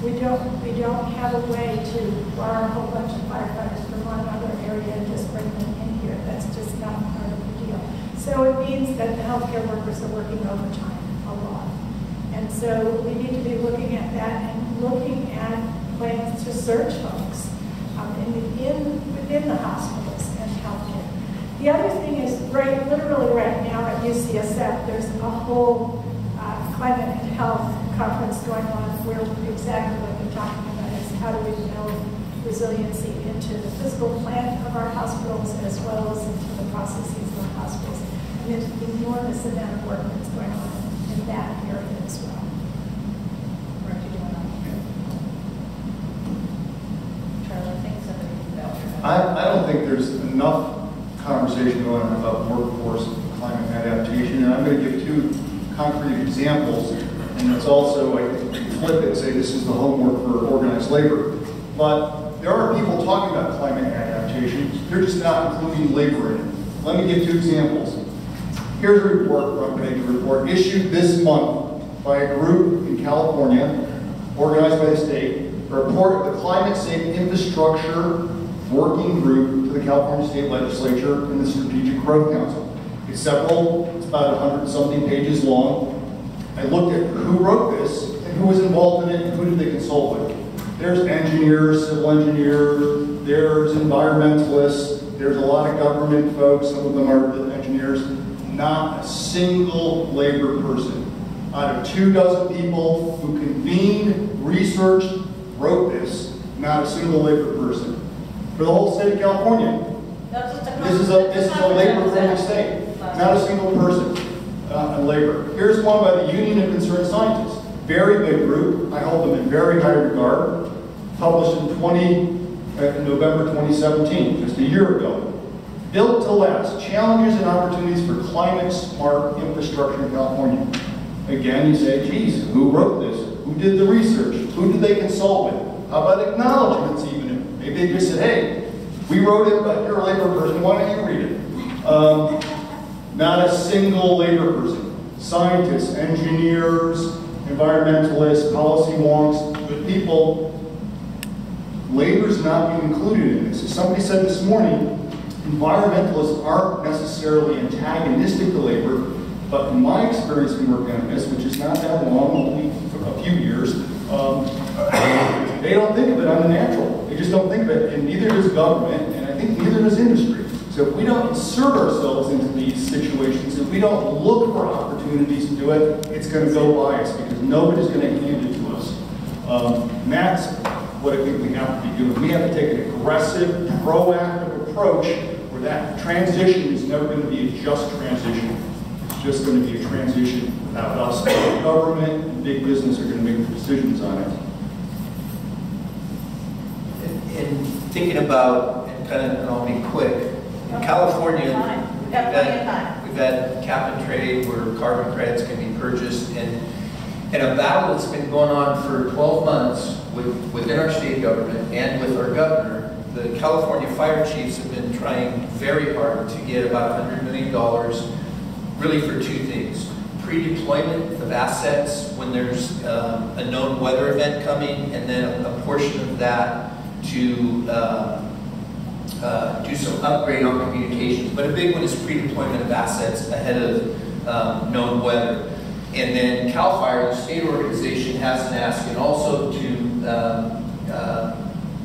We don't have a way to borrow a whole bunch of firefighters from one other area and just bring them in here. That's just not part of the deal. So it means that the healthcare workers are working overtime a lot. And so we need to be looking at that and looking at plans to surge folks within the hospitals and healthcare. The other thing is, literally right now at UCSF, there's a whole climate and health conference going on where exactly what you're talking about is how do we build resiliency into the physical plant of our hospitals as well as into the processes of our hospitals. And there's an enormous amount of work that's going on in that area as well. I don't think there's enough conversation going on about workforce and climate adaptation, and I'm going to give two concrete examples, and it's also, I think, flip it and say this is the homework for organized labor. But there are people talking about climate adaptation, they're just not including labor in it. Let me give two examples. Here's a report, Governmental report, issued this month by a group in California, organized by the state, a report of the Climate Safe Infrastructure Working Group to the California State Legislature and the Strategic Growth Council. It's about 100-something pages long. I looked at who wrote this and who was involved in it and who did they consult with. There's engineers, civil engineers, there's environmentalists, there's a lot of government folks, some of them are engineers. Not a single labor person. Out of 24 people who convened, researched, wrote this, not a single labor person. For the whole state of California. This is a labor-friendly state. Not a single person in labor. Here's one by the Union of Concerned Scientists. Very big group. I hold them in very high regard. Published in November 2017, just a year ago. Built to Last, Challenges and Opportunities for Climate-Smart Infrastructure in California. Again, you say, geez, who wrote this? Who did the research? Who did they consult with? How about acknowledgments even? Maybe they just said, hey, we wrote it, but you're a labor person, why don't you read it? Not a single labor person. Scientists, engineers, environmentalists, policy wonks, good people. Labor's not being included in this. As somebody said this morning, environmentalists aren't necessarily antagonistic to labor, but in my experience in working on this, which is not that long, only a few years, they don't think of it on the natural. They just don't think of it, and neither does government, and I think neither does industry. So if we don't insert ourselves into these situations, if we don't look for opportunities to do it, it's going to go by us because nobody's going to hand it to us. And that's what I think we have to be doing. We have to take an aggressive, proactive approach where that transition is never going to be a just transition. It's just going to be a transition without us. Government and big business are going to make the decisions on it. In thinking about, and I'll be quick, in California, we've had cap and trade where carbon credits can be purchased, and a battle that's been going on for 12 months within our state government and with our governor. The California fire chiefs have been trying very hard to get about $100 million, really for two things. Pre-deployment of assets when there's a known weather event coming, and then a portion of that to do some upgrade on communications. But a big one is pre-deployment of assets ahead of known weather. And then CAL FIRE, the state organization, has an ask, and also to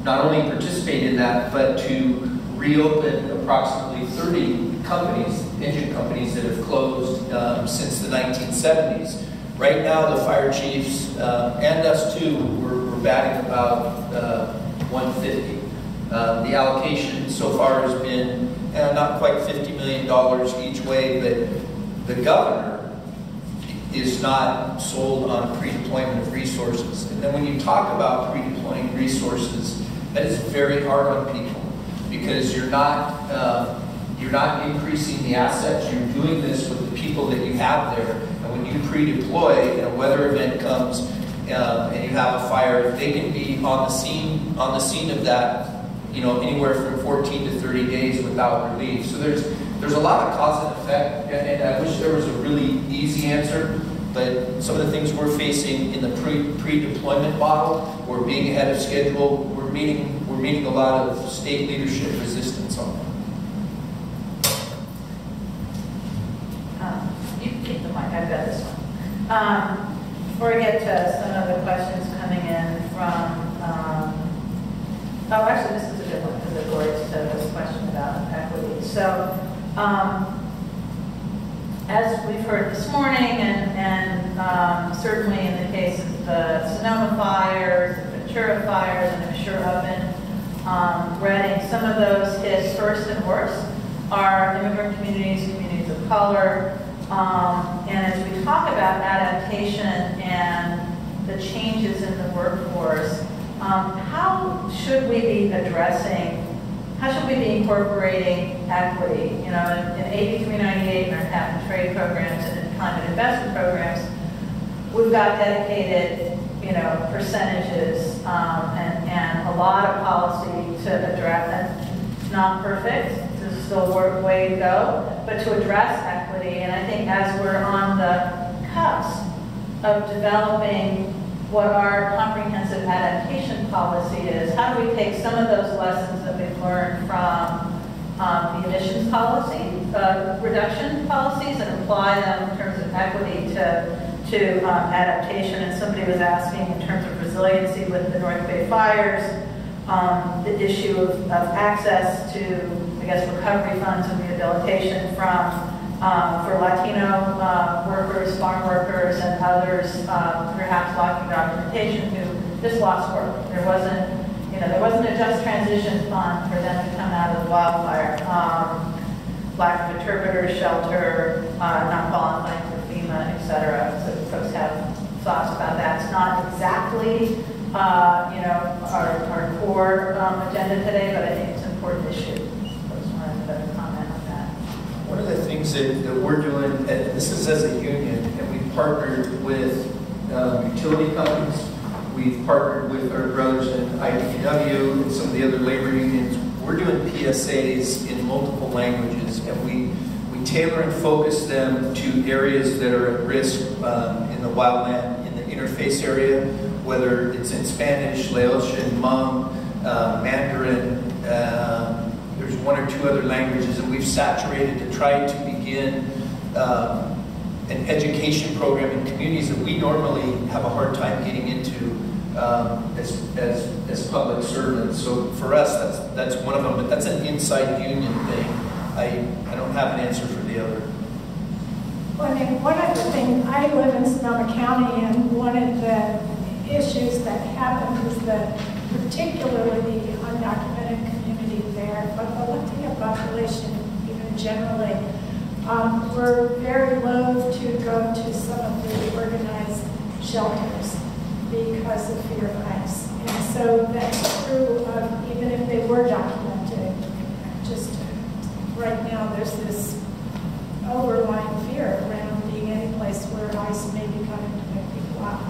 not only participate in that, but to reopen approximately 30 companies, engine companies that have closed since the 1970s. Right now, the fire chiefs and us too, we're batting about 150. The allocation so far has been not quite $50 million each way, but the governor is not sold on pre-deployment of resources. And then when you talk about pre-deploying resources, that is very hard on people because you're not increasing the assets. You're doing this with the people that you have there. And when you pre-deploy and a weather event comes and you have a fire, they can be on the scene of that, anywhere from 14 to 30 days without relief. So there's a lot of cause and effect, and I wish there was a really easy answer, but some of the things we're facing in the pre-deployment model, we're being ahead of schedule, we're meeting a lot of state leadership resistance on that. You can keep the mic, I've got this one. Before we get to some of the questions coming in from, actually this is a good one because it relates to this question about equity. So, as we've heard this morning, and certainly in the case of the Sonoma fires, the Ventura fires, and I'm sure up in Redding, some of those hit first and worst are immigrant communities, communities of color, and as we talk about adaptation and the changes in the workforce, how should we be incorporating equity? In AB 398 and our cap and trade programs and in climate investment programs, we've got dedicated, percentages and a lot of policy to address. And it's not perfect. There's still a way to go, but to address equity. And I think as we're on the cusp of developing what our comprehensive adaptation policy is, how do we take some of those lessons that we've learned from the emissions policy, reduction policies, and apply them in terms of equity to adaptation? And somebody was asking in terms of resiliency with the North Bay fires, the issue of access to, recovery funds and rehabilitation for Latino workers, farm workers, and others, perhaps lacking documentation, who just lost work. There wasn't a just transition fund for them to come out of the wildfire. Lack of interpreters, shelter, not qualifying for FEMA, et cetera. So folks have thoughts about that. It's not exactly, our core agenda today, but I think it's an important issue. Folks wanted to comment on that. One of the things that we're doing, and this is as a union, and we've partnered with utility companies, we've partnered with our brothers in IBEW and some of the other labor unions. We're doing PSAs in multiple languages, and we tailor and focus them to areas that are at risk in the wildland, in the interface area, whether it's in Spanish, Laotian, Hmong, Mandarin, there's one or two other languages, and we've saturated to try to begin an education program in communities that we normally have a hard time getting into as public servants. So for us, that's one of them, but that's an inside union thing. I don't have an answer for the other. Well, one of the things, I live in Sonoma County, and one of the issues that happened is that particularly the undocumented community there, but the Latino population even generally, were very loath to go to some of the organized shelters because of fear of ICE. And so that's true of even if they were documented. Just right now there's this overlying fear around being any place where ICE may be coming to pick people up.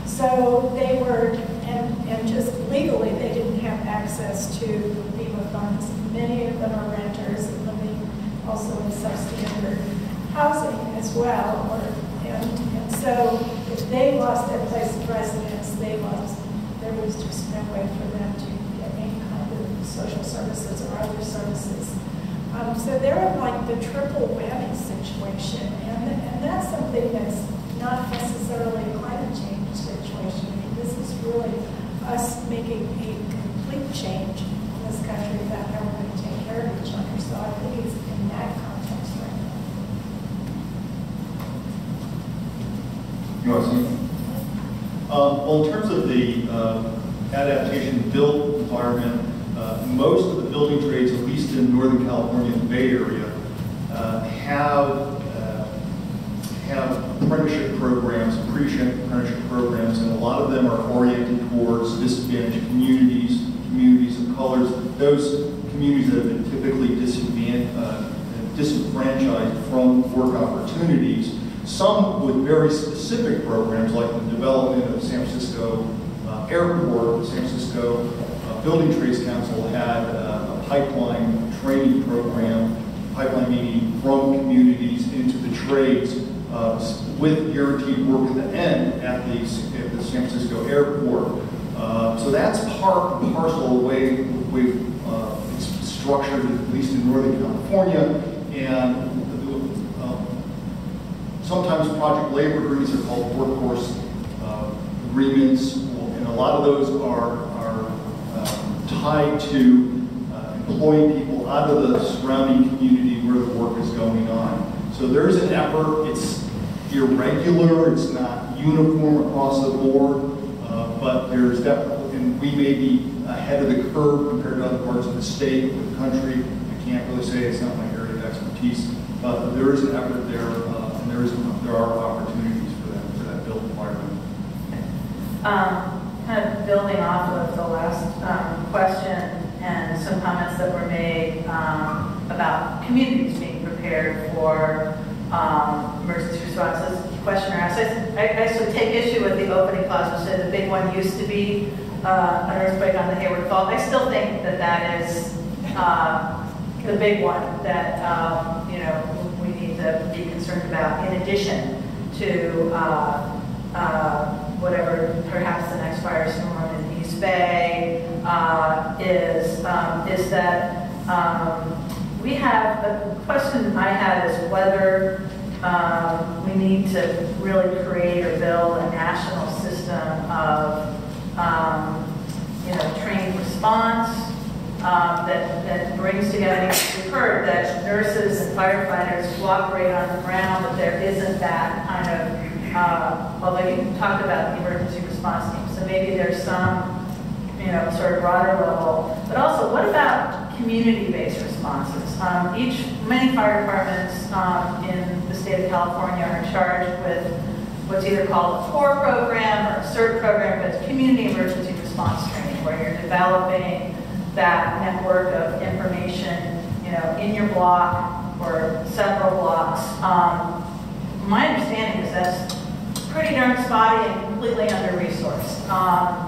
So they were, and just legally they didn't have access to FEMA funds. Many of them are renters and living also in substandard housing as well. And so if they lost their place of residence, there was just no way for them to get any kind of social services or other services. So they're in like the triple whammy situation, and that's something that's not necessarily a climate change situation. I mean, this is really us making a complete change in this country about how we're going to take care of each other. So I think it's in that context right now. You want to see? Well, in terms of the Adaptation Bill environment, most of the building trades, at least in Northern California and the Bay Area, have apprenticeship programs, apprenticeship programs, and a lot of them are oriented towards disadvantaged communities, communities of colors, those communities that have been typically disenfranchised from work opportunities. Some with very specific programs, like the development of San Francisco Airport. The San Francisco Building Trades Council had a pipeline training program, pipeline meaning from communities into the trades, with guaranteed work at the end at the San Francisco Airport. So that's part and parcel of the way it's structured, at least in Northern California. And sometimes project labor agreements are called workforce agreements, and a lot of those are tied to employing people out of the surrounding community where the work is going on. So there's an effort. It's irregular. It's not uniform across the board, but there's definitely, and we may be ahead of the curve compared to other parts of the state or the country. I can't really say, it's not my area of expertise, but there is an effort there, and there are opportunities for that built environment. Kind of building off of the last question and some comments that were made about communities being prepared for emergency responses. Questioner asked, I actually take issue with the opening clause, which said the big one used to be an earthquake on the Hayward Fault. I still think that is the big one that we need to be concerned about, in addition to whatever perhaps the next firestorm in East Bay is that we have a question I had is whether we need to really create or build a national system of trained response that brings together. We've heard that nurses and firefighters cooperate on the ground, but there isn't that kind of, although you talked about the emergency response team, so maybe there's some sort of broader level. But also, what about community-based responses? Many fire departments in the state of California are charged with what's either called a CORE program or a CERT program, but it's community emergency response training, where you're developing that network of information, in your block or several blocks. My understanding is that's pretty darn spotty and completely under-resourced.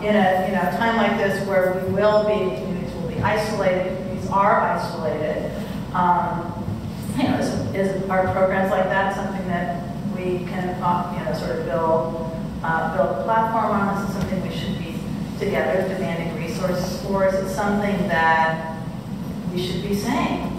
In a time like this, where communities will be isolated, communities are isolated. Are programs like that something that we can sort of build a platform on? Is it something we should be together demanding resources for? Is it something that we should be saying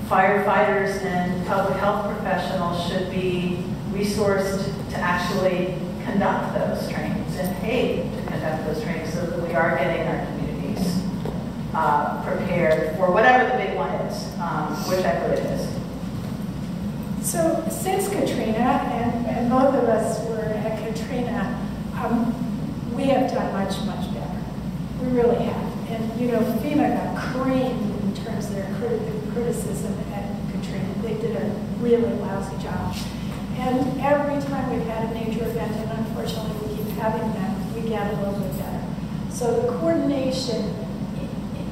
firefighters and public health professionals should be resourced to actually conduct those trainings and paid to conduct those trainings, so that we are getting our communities prepared for whatever the big one is, which I believe it is. So since Katrina, and both of us were at Katrina, we have done much, much better. We really have. And FEMA got creamed in terms of their criticism at Katrina. They did a really lousy job. And every time we've had a major event, and unfortunately we keep having them, we get a little bit better. So the coordination,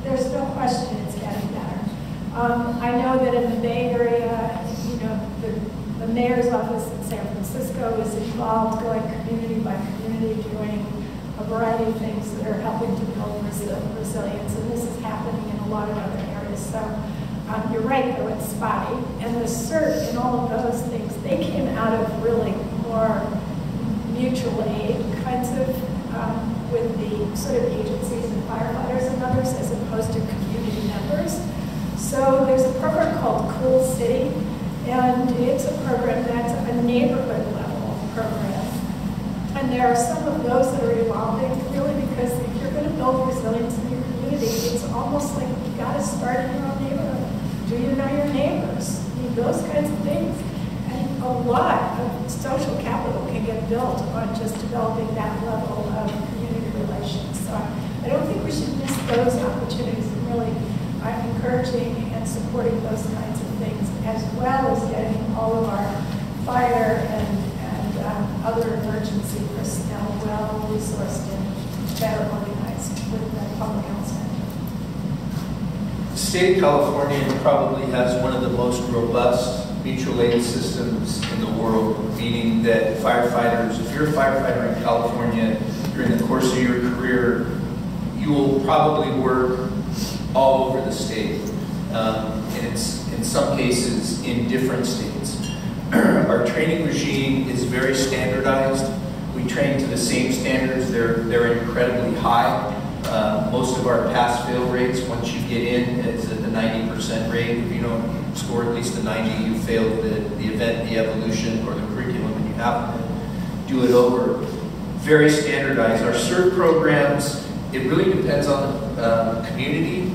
there's no question it's getting better. I know that in the Bay Area, the mayor's office in San Francisco is involved, going community by community, doing a variety of things that are helping to build resilience, and this is happening in a lot of other areas. So you're right, though, it's spotty. And the CERT and all of those things, they came out of really more mutual aid kinds of, with the sort of agencies and firefighters and others, as opposed to community members. So there's a program called Cool City, and it's a program that's a neighborhood level program. And there are some of those that are evolving, really, because if you're going to build resilience in your community, it's almost like you got to start in your own neighborhood. Do you know your neighbors? Those kinds of things. And a lot of social capital can get built on just developing that level of community relations. So I don't think we should miss those opportunities. really, I'm encouraging and supporting those kinds of things, as well as getting all of our fire and other emergency personnel well-resourced and better organized with the public health center. The state of California probably has one of the most robust mutual aid systems in the world, meaning that firefighters, if you're a firefighter in California during the course of your career, you will probably work all over the state, and it's in some cases in different states. Our training regime is very standardized. We train to the same standards. They're incredibly high. Most of our pass-fail rates, once you get in, is at the 90% rate. If you don't score at least a 90, you failed the event, the evolution, or the curriculum, and you have to do it over. Very standardized. Our CERT programs, it really depends on the community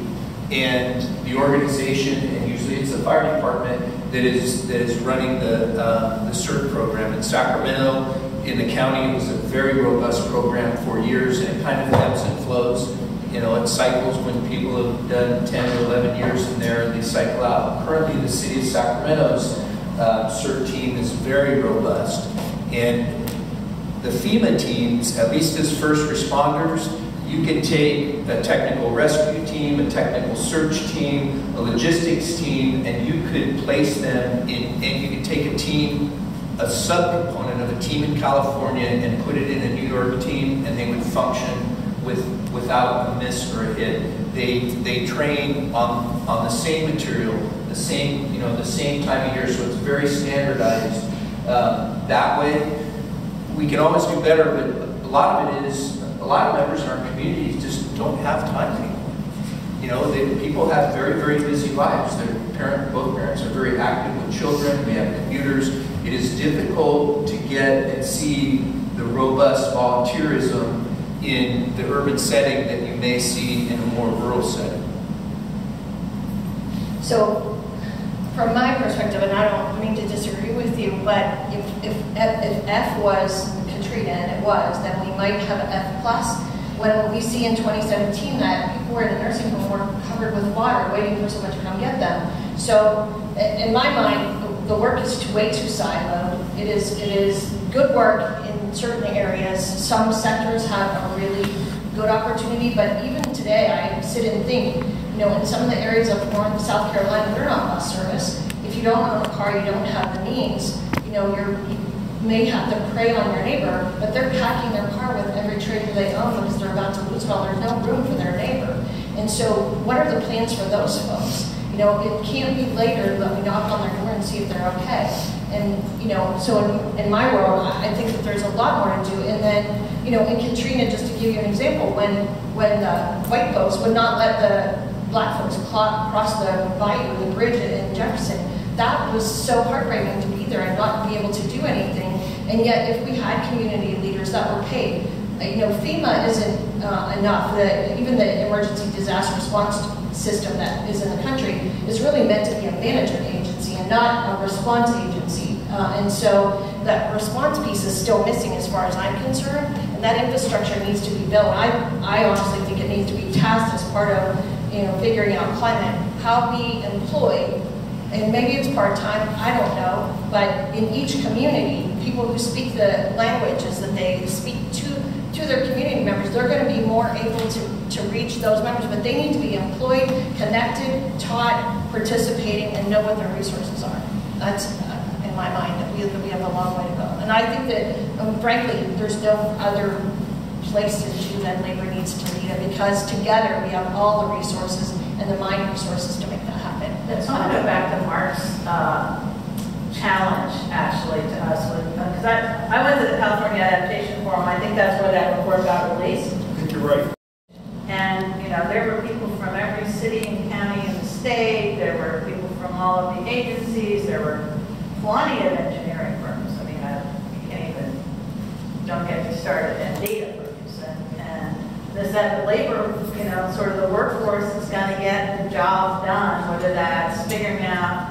and the organization, and usually it's the fire department that is running the CERT program. In Sacramento, in the county, it was a very robust program for years, and it kind of ebbs and flows. You know, it cycles when people have done 10 or 11 years in there, and they cycle out. Currently, the city of Sacramento's CERT team is very robust, and the FEMA teams, at least as first responders, you can take a technical rescue team, a technical search team, a logistics team, and you could place them in, and you could take a team, a subcomponent of a team in California, and put it in a New York team, and they would function without a miss or a hit. They train on the same material, the same time of year, so it's very standardized that way. We can always do better, but a lot of it is, a lot of members in our communities just don't have time anymore. You know, people have very, very busy lives. Both parents are very active with children. We have commuters. It is difficult to get and see the robust volunteerism in the urban setting that you may see in a more rural setting. So, from my perspective, and I don't mean to disagree with you, but if F was Katrina, and it was, then we might have an F+. When we see in 2017 that people were in a nursing home were covered with water, waiting for someone to come get them. So, in my mind, the work is way too siloed. It is good work in certain areas. Some sectors have a really good opportunity, but even today, I sit and think, you know, in some of the areas of North South Carolina, they're not bus service. If you don't own a car, you don't have the means, you know, you may have to prey on your neighbor, but they're packing their car with every trailer they own because they're about to lose it all. There's no room for their neighbor. And so what are the plans for those folks? You know, it can't be later that we knock on their door and see if they're okay. And, you know, so in my world, I think that there's a lot more to do. And then, you know, in Katrina, just to give you an example, when white folks would not let the black folks cross the bayou, the bridge in Jefferson, that was so heartbreaking to be there and not be able to do anything. And yet, if we had community leaders that were paid, you know, FEMA isn't enough. Even the emergency disaster response system that is in the country is really meant to be a management agency and not a response agency. And so that response piece is still missing as far as I'm concerned, and that infrastructure needs to be built. I honestly think it needs to be tasked as part of, you know, figuring out climate, how we employ, and maybe it's part-time, I don't know, but in each community, people who speak the languages that they speak to their community members, they're going to be more able to reach those members, but they need to be employed, connected, taught, participating, and know what their resources are. That's, in my mind, that we have a long way to go. And I think that, frankly, there's no other place to issue that labor needs to lead it, because together we have all the resources and the mind resources to make that happen. I want to go back to Mark's challenge, actually, to us, because I went to the California Adaptation Forum. I think that's where that report got released. I think you're right. And, you know, there were people from every city and county in the state. There were people from all of the agencies. There were plenty of engineering firms. I mean, you can't even, don't get me started, and data firms. And there's that labor, you know, sort of the workforce is going to get the job done, whether that's figuring out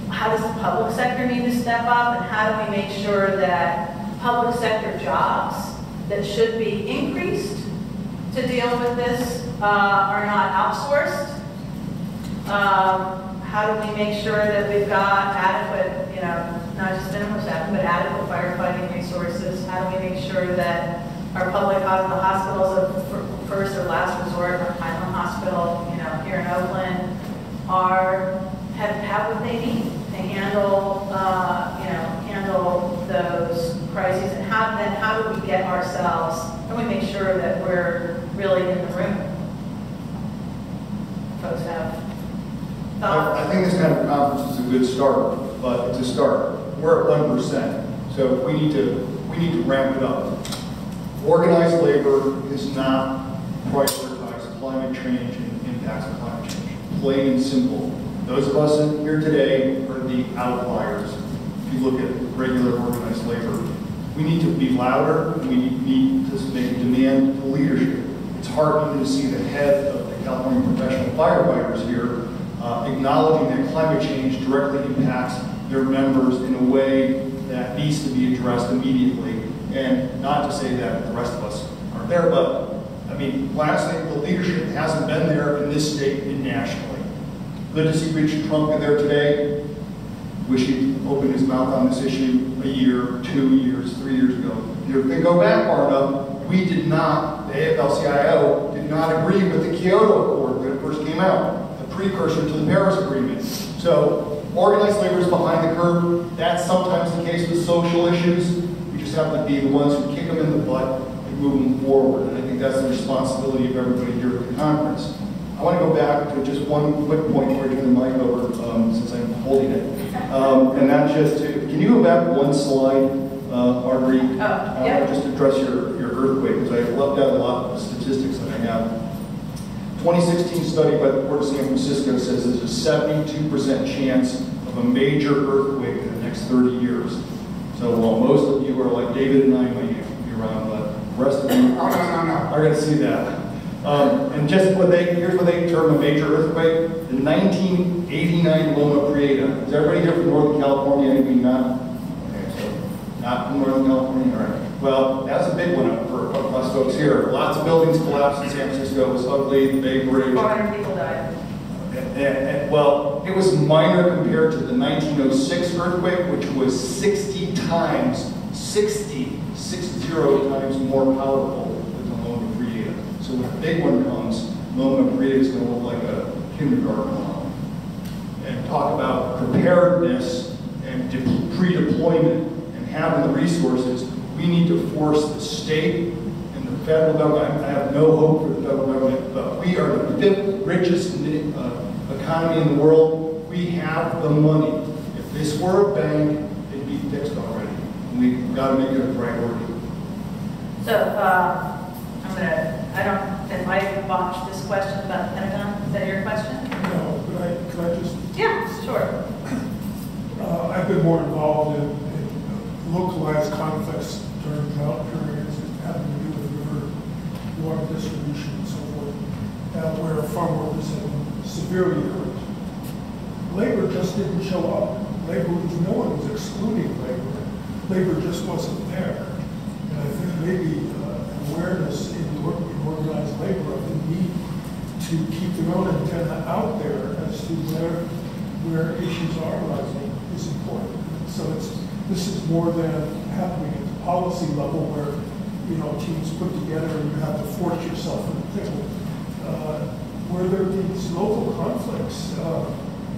how does the public sector need to step up, and how do we make sure that public sector jobs that should be increased to deal with this are not outsourced? How do we make sure that we've got adequate, not just minimum staff, but adequate firefighting resources? How do we make sure that our public the hospitals of first or last resort, like Highland Hospital, here in Oakland, have what they need to handle, handle those crises? And how do we get ourselves? How do we make sure that we're really in the room? Folks have thoughts? I think this kind of conference is a good start, but it's a start. We're at 1%, so we need to ramp it up. Organized labor is not prioritize climate change and impacts of climate change. Plain and simple. Those of us in here today are the outliers. If you look at regular organized labor, we need to be louder. We need to make a demand for leadership. It's heartening to see the head of the California Professional Firefighters here acknowledging that climate change directly impacts their members in a way that needs to be addressed immediately. And not to say that the rest of us aren't there, but I mean, lastly, the leadership hasn't been there in this state and nationally. Good to see Richard Trump there today. Wish he'd opened his mouth on this issue a year, 2 years, 3 years ago. If you go back far enough, we did not, the AFL-CIO did not agree with the Kyoto Accord when it first came out, the precursor to the Paris Agreement. So organized labor is behind the curve. That's sometimes the case with social issues. We just have to be the ones who kick them in the butt and move them forward. And I think that's the responsibility of everybody here at the conference. I want to go back to just one quick point before I turn the mic over, since I'm holding it. And that's just to, can you go back one slide, Marguerite? Yeah. Just address your earthquake, because I left out a lot of the statistics that I have. 2016 study by the Port of San Francisco says there's a 72% chance of a major earthquake in the next 30 years. So while most of you are like David and I might be around, but the rest of you are going to see that. And just here's what they term a major earthquake: the 1989 Loma Prieta. Is everybody here from Northern California? Anybody not? Okay, so not from Northern California. All right. Well, that's a big one for us folks here. Lots of buildings collapsed in San Francisco. It was ugly. The Bay Bridge. 400 people died. Well, it was minor compared to the 1906 earthquake, which was 60 times more powerful than the Loma Prieta. So when a big one comes, Loma Prieta is going to look like a kindergarten lawn. And talk about preparedness and pre-deployment and having the resources. We need to force the state and the federal government. I have no hope for the federal government, but we are the 5th richest economy in the world. We have the money. If this were a bank, it'd be fixed already. And we've got to make it a priority. So, if I botched this question about the Pentagon, is that your question? No, could I just? Yeah, sure. I've been more involved in localized conflicts during drought periods having to do with river water distribution and so forth, where farm workers have been severely hurt. Labor just didn't show up. No one was excluding labor. Labor just wasn't there. And I think maybe awareness in organized labor of the need to keep their own antenna out there as to where issues are rising is important. So this is more than happening at the policy level where teams put together and you have to force yourself in the thing. Where there are these local conflicts,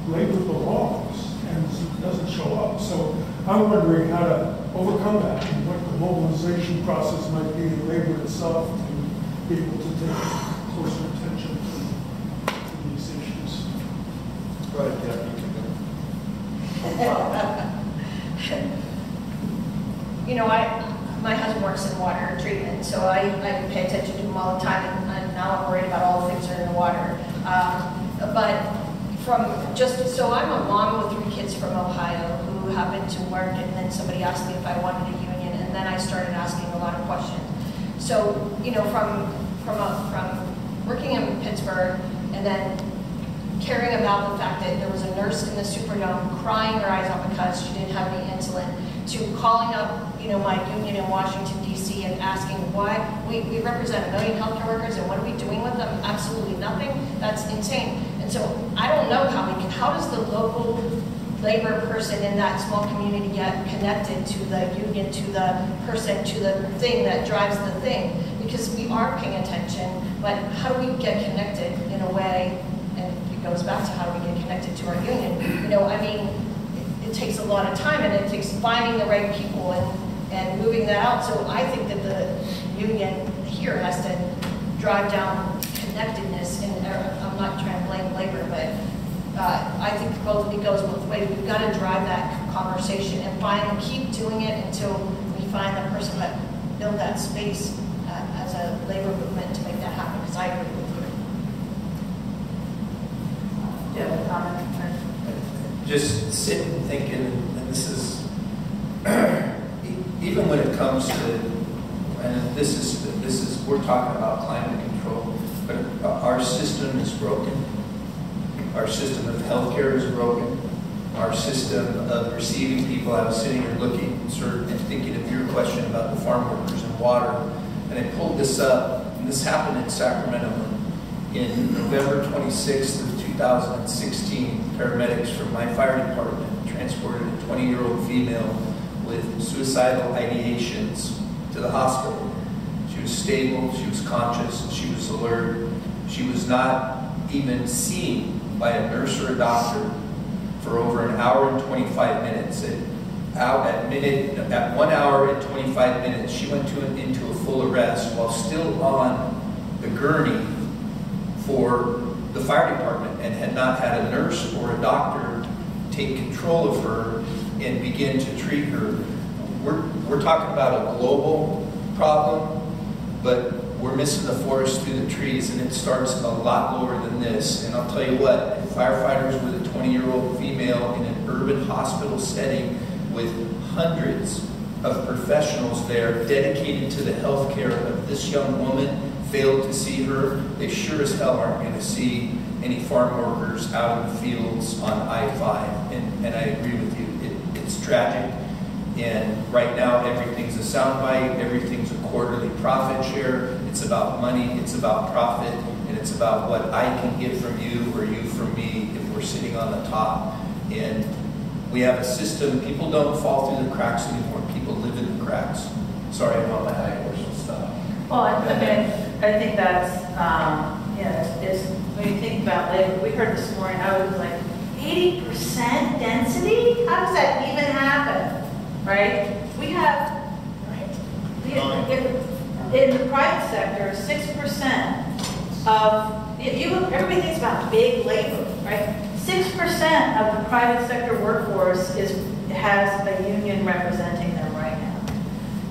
labor belongs and doesn't show up. So I'm wondering how to overcome that and what the mobilization process might be in labor itself to be able to take closer attention to these issues. Go ahead, Cathy. My husband works in water treatment, so I pay attention to him all the time, and now I'm worried about all the things that are in the water. So I'm a mom with 3 kids from Ohio who happened to work, and then somebody asked me if I wanted a union, and then I started asking a lot of questions. So, from working in Pittsburgh, and then caring about the fact that there was a nurse in the Superdome crying her eyes out because she didn't have any insulin, to calling up you know, my union in Washington, D.C. and asking why we represent 1 million healthcare workers and what are we doing with them? Absolutely nothing. That's insane. And so I don't know how does the local labor person in that small community get connected to the union, to the person, to the thing that drives the thing? Because we are paying attention, but how do we get connected in a way, and it goes back to how do we get connected to our union? You know, I mean, it takes a lot of time and it takes finding the right people and moving that out. So I think that the union here has to drive down connectedness, and I'm not trying to blame labor, but I think it goes both ways. We've got to drive that conversation and keep doing it until we find the person that build that space as a labor movement to make that happen, because I agree with you. Do you have a comment? Just sitting thinking, and this is, even when it comes to, and this is, we're talking about climate control, but our system is broken. Our system of healthcare is broken. Our system of receiving people, I was sitting here looking and thinking of your question about the farm workers and water, and I pulled this up, and this happened in Sacramento. In November 26th of 2016, paramedics from my fire department transported a 20-year-old female with suicidal ideations to the hospital. She was stable, she was conscious, she was alert. She was not even seen by a nurse or a doctor for over an hour and 25 minutes. At 1 hour and 25 minutes, she went into a full arrest while still on the gurney for the fire department and had not had a nurse or a doctor take control of her and begin to treat her. We're talking about a global problem, but we're missing the forest through the trees, and it starts a lot lower than this. And I'll tell you what, firefighters with a 20-year-old female in an urban hospital setting with hundreds of professionals there dedicated to the health care of this young woman failed to see her. They sure as hell aren't going to see any farm workers out in the fields on I-5. And I agree with you. It's tragic. And right now, everything's a soundbite. Everything's a quarterly profit share. It's about money. It's about profit. And it's about what I can get from you or you from me if we're sitting on the top. And we have a system. People don't fall through the cracks anymore. People live in the cracks. Sorry about my high horse and stuff. Well, I think that's, it's when you think about labor, we heard this morning, I was like, 80% density? How does that even happen, right? We have, in the private sector, 6% of, everybody thinks about big labor, right? 6% of the private sector workforce has a union representing them right now.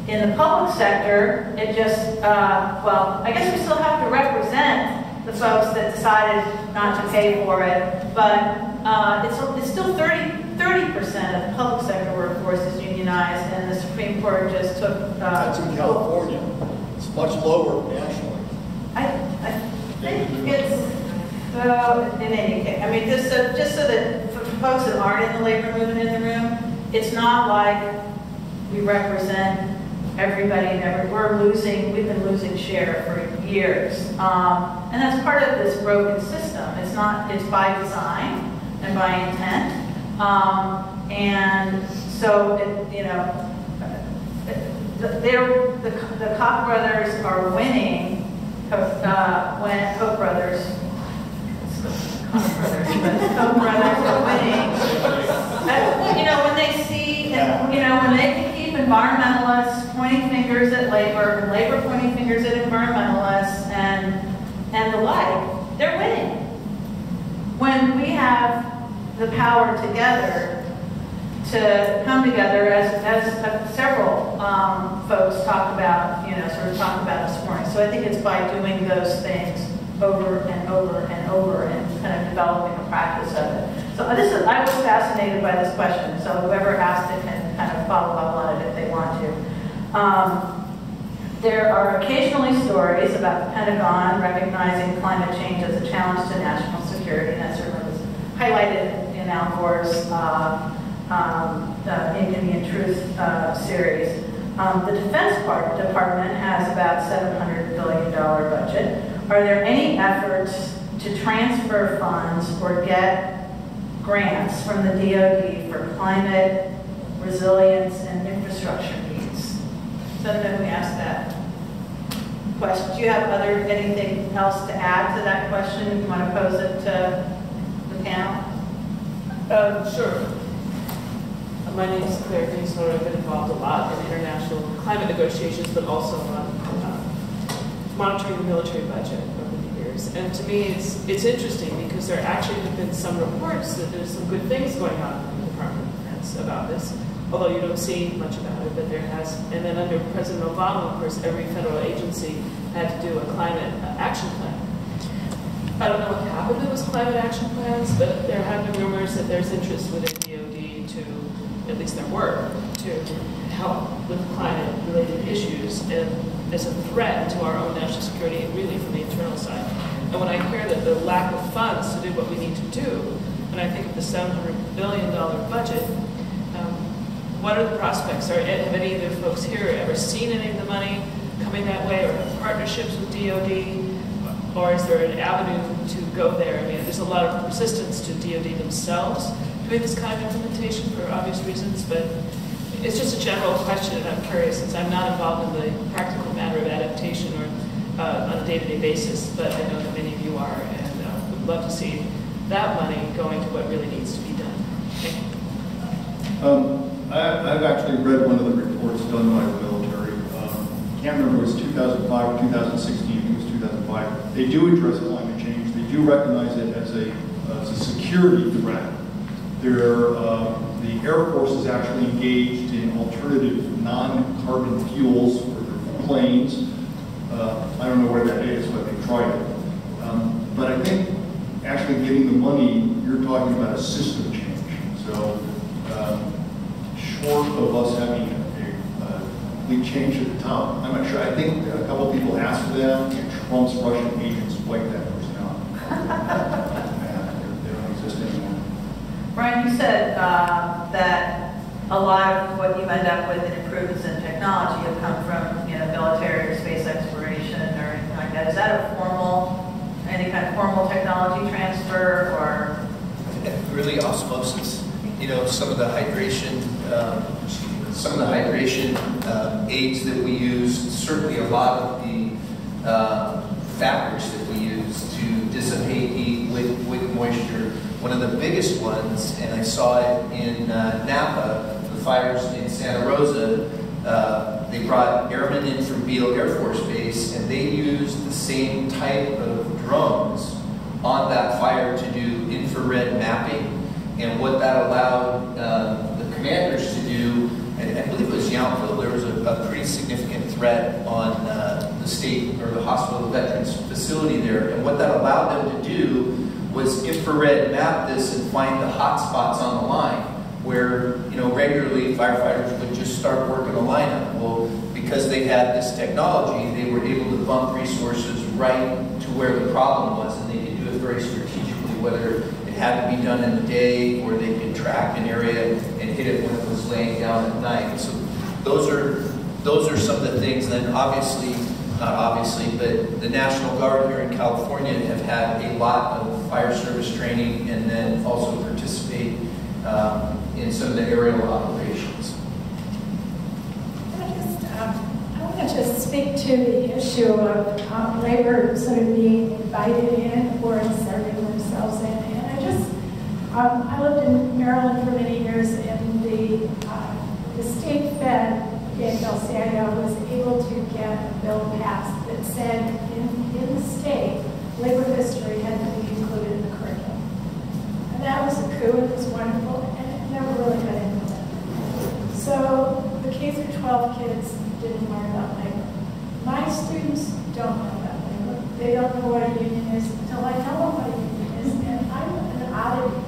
In the public sector, it just, well, I guess we still have to represent the folks that decided not to pay for it, but it's still 30% of the public sector workforce is unionized, and the Supreme Court just took... That's in California. It's much lower nationally. I think it's... in any case, I mean, just so that for folks that aren't in the labor movement in the room, it's not like we represent everybody and we've been losing share for years. And that's part of this broken system. It's by design and by intent. And so, the Koch brothers are winning, when Koch brothers are winning. When they see, when they can keep environmentalists pointing fingers at labor, and labor pointing fingers at environmentalists, and the like, they're winning. When we have the power together to come together, as several folks talked about, talked about this morning. So I think it's by doing those things over and over and over and kind of developing a practice of it. So I was fascinated by this question, so whoever asked it can kind of follow up on it if they want to. There are occasionally stories about the Pentagon recognizing climate change as a challenge to national security, and that certainly was highlighted in Al Gore's Indian Truth series. The Defense Department has about $700 billion budget. Are there any efforts to transfer funds or get grants from the DoD for climate, resilience, and infrastructure needs? So I don't know who asked that question. Do you have anything else to add to that question? You want to pose it to the panel? Sure. My name is Claire Kingsler. I've been involved a lot in international climate negotiations, but also monitoring the military budget over the years. And to me, it's interesting because there actually have been some reports that there's some good things going on in the Department of Defense about this, although you don't see much about it, but there has. And then under President Obama, of course, every federal agency had to do a climate action plan. I don't know what happened to those climate action plans, but there have been rumors that there's interest within DoD to, at least there were, to help with climate-related issues and as a threat to our own national security and really from the internal side. And when I hear that the lack of funds to do what we need to do, when I think of the $700 billion budget, what are the prospects? Have any of the folks here ever seen any of the money coming that way or have partnerships with DoD? Or is there an avenue to go there? I mean, there's a lot of resistance to DoD themselves doing this kind of implementation for obvious reasons, but it's just a general question, and I'm curious, since I'm not involved in the practical matter of adaptation or on a day-to-day basis, but I know that many of you are, and would love to see that money going to what really needs to be done. Thank you. I've actually read one of the reports done by the military. Can't remember if it was 2005 or 2016. I think it was 2005. They do address climate change. They do recognize it as a security threat. The Air Force is actually engaged in alternative non-carbon fuels for their planes. I don't know where that is, but they've tried it. But I think actually getting the money, you're talking about a system change. So short of us having a complete change at the top, I'm not sure. I think a couple people asked for that, and Trump's Russian agents wiped that person out. They don't exist anymore. Brian, you said that a lot of what you end up with in improvements in technology have come from, military or space exploration or anything like that. Is that any kind of formal technology transfer or? Really osmosis. Some of the hydration, aids that we use, certainly a lot of the factors that we use to dissipate heat with moisture. One of the biggest ones, and I saw it in Napa, the fires in Santa Rosa, they brought airmen in from Beale Air Force Base, and they used the same type of drones on that fire to do infrared mapping. And what that allowed the commanders to do, and I believe it was Yountville, there was a pretty significant threat on the state or the hospital veterans facility there. And what that allowed them to do was infrared map this and find the hot spots on the line where, regularly firefighters would just start working a lineup. Well, because they had this technology, they were able to bump resources right to where the problem was, and they could do it very strategically, whether it had to be done in the day or they could track an area and hit it when it was laying down at night. So those are some of the things. And then not obviously, but the National Guard here in California have had a lot of fire service training and then also participate in some of the aerial operations. I want to just speak to the issue of labor sort of being invited in or inserting themselves in. And I lived in Maryland for many years, and the state Fed, the AFL-CIO, was able to get a bill passed that said in the state, labor history had to be included in the curriculum. And that was a coup, it was wonderful, and it never really got implemented. So the K-12 kids didn't learn about labor. My students don't know about labor. They don't know what a union is until I tell them what a union is, and I'm an oddity.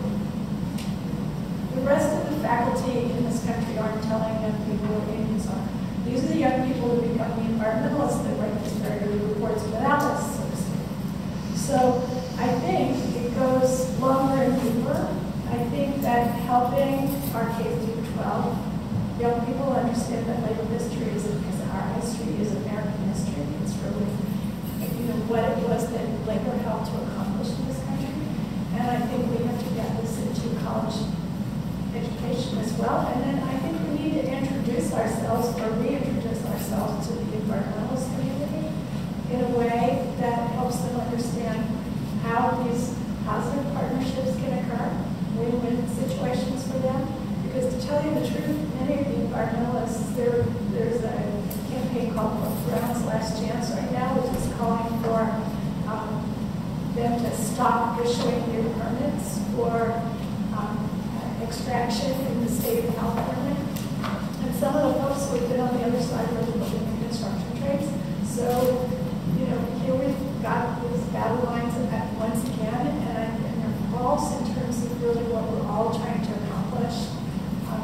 The rest of the faculty in this country aren't telling young people what unions are. These are the young people who become the environmentalists that write these very good reports without us, so to speak. So I think it goes longer and deeper. I think that helping our K-12 young people understand that labor history is because our history is American history. It's really, what it was that labor helped to accomplish in this country. And I think we have to get this into college education as well. And then I think we need to introduce ourselves or reintroduce ourselves to the environmentalist community in a way that helps them understand how these positive partnerships can occur, win-win situations for them. Because to tell you the truth, many of the environmentalists, there's a campaign called Brown's Last Chance right now, which is calling for them to stop issuing new permits for extraction in the state of California. And some of the folks who have been on the other side are building the construction trades. So, here we've got these battle lines once again, and they're false in terms of really what we're all trying to accomplish.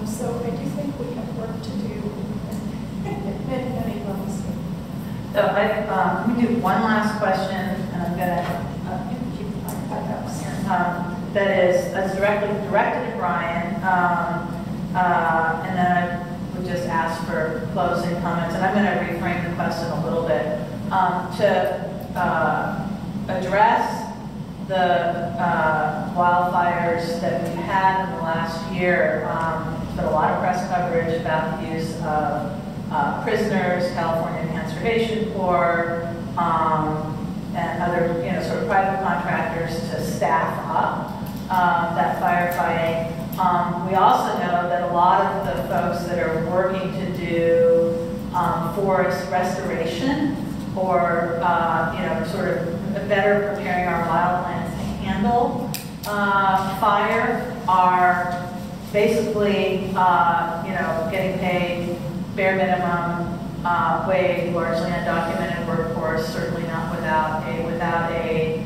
So I do think we have work to do at many levels. So let me do one last question, and I'm going to keep my backups here. That is directly directed at Brian, and then I would just ask for closing comments. And I'm going to reframe the question a little bit to address the wildfires that we've had in the last year. There's been a lot of press coverage about the use of prisoners, California Conservation Corps, and other sort of private contractors to staff up that firefighting. We also know that a lot of the folks that are working to do forest restoration or sort of better preparing our wildlands to handle fire are basically getting paid bare minimum wage, largely undocumented workforce, certainly not without a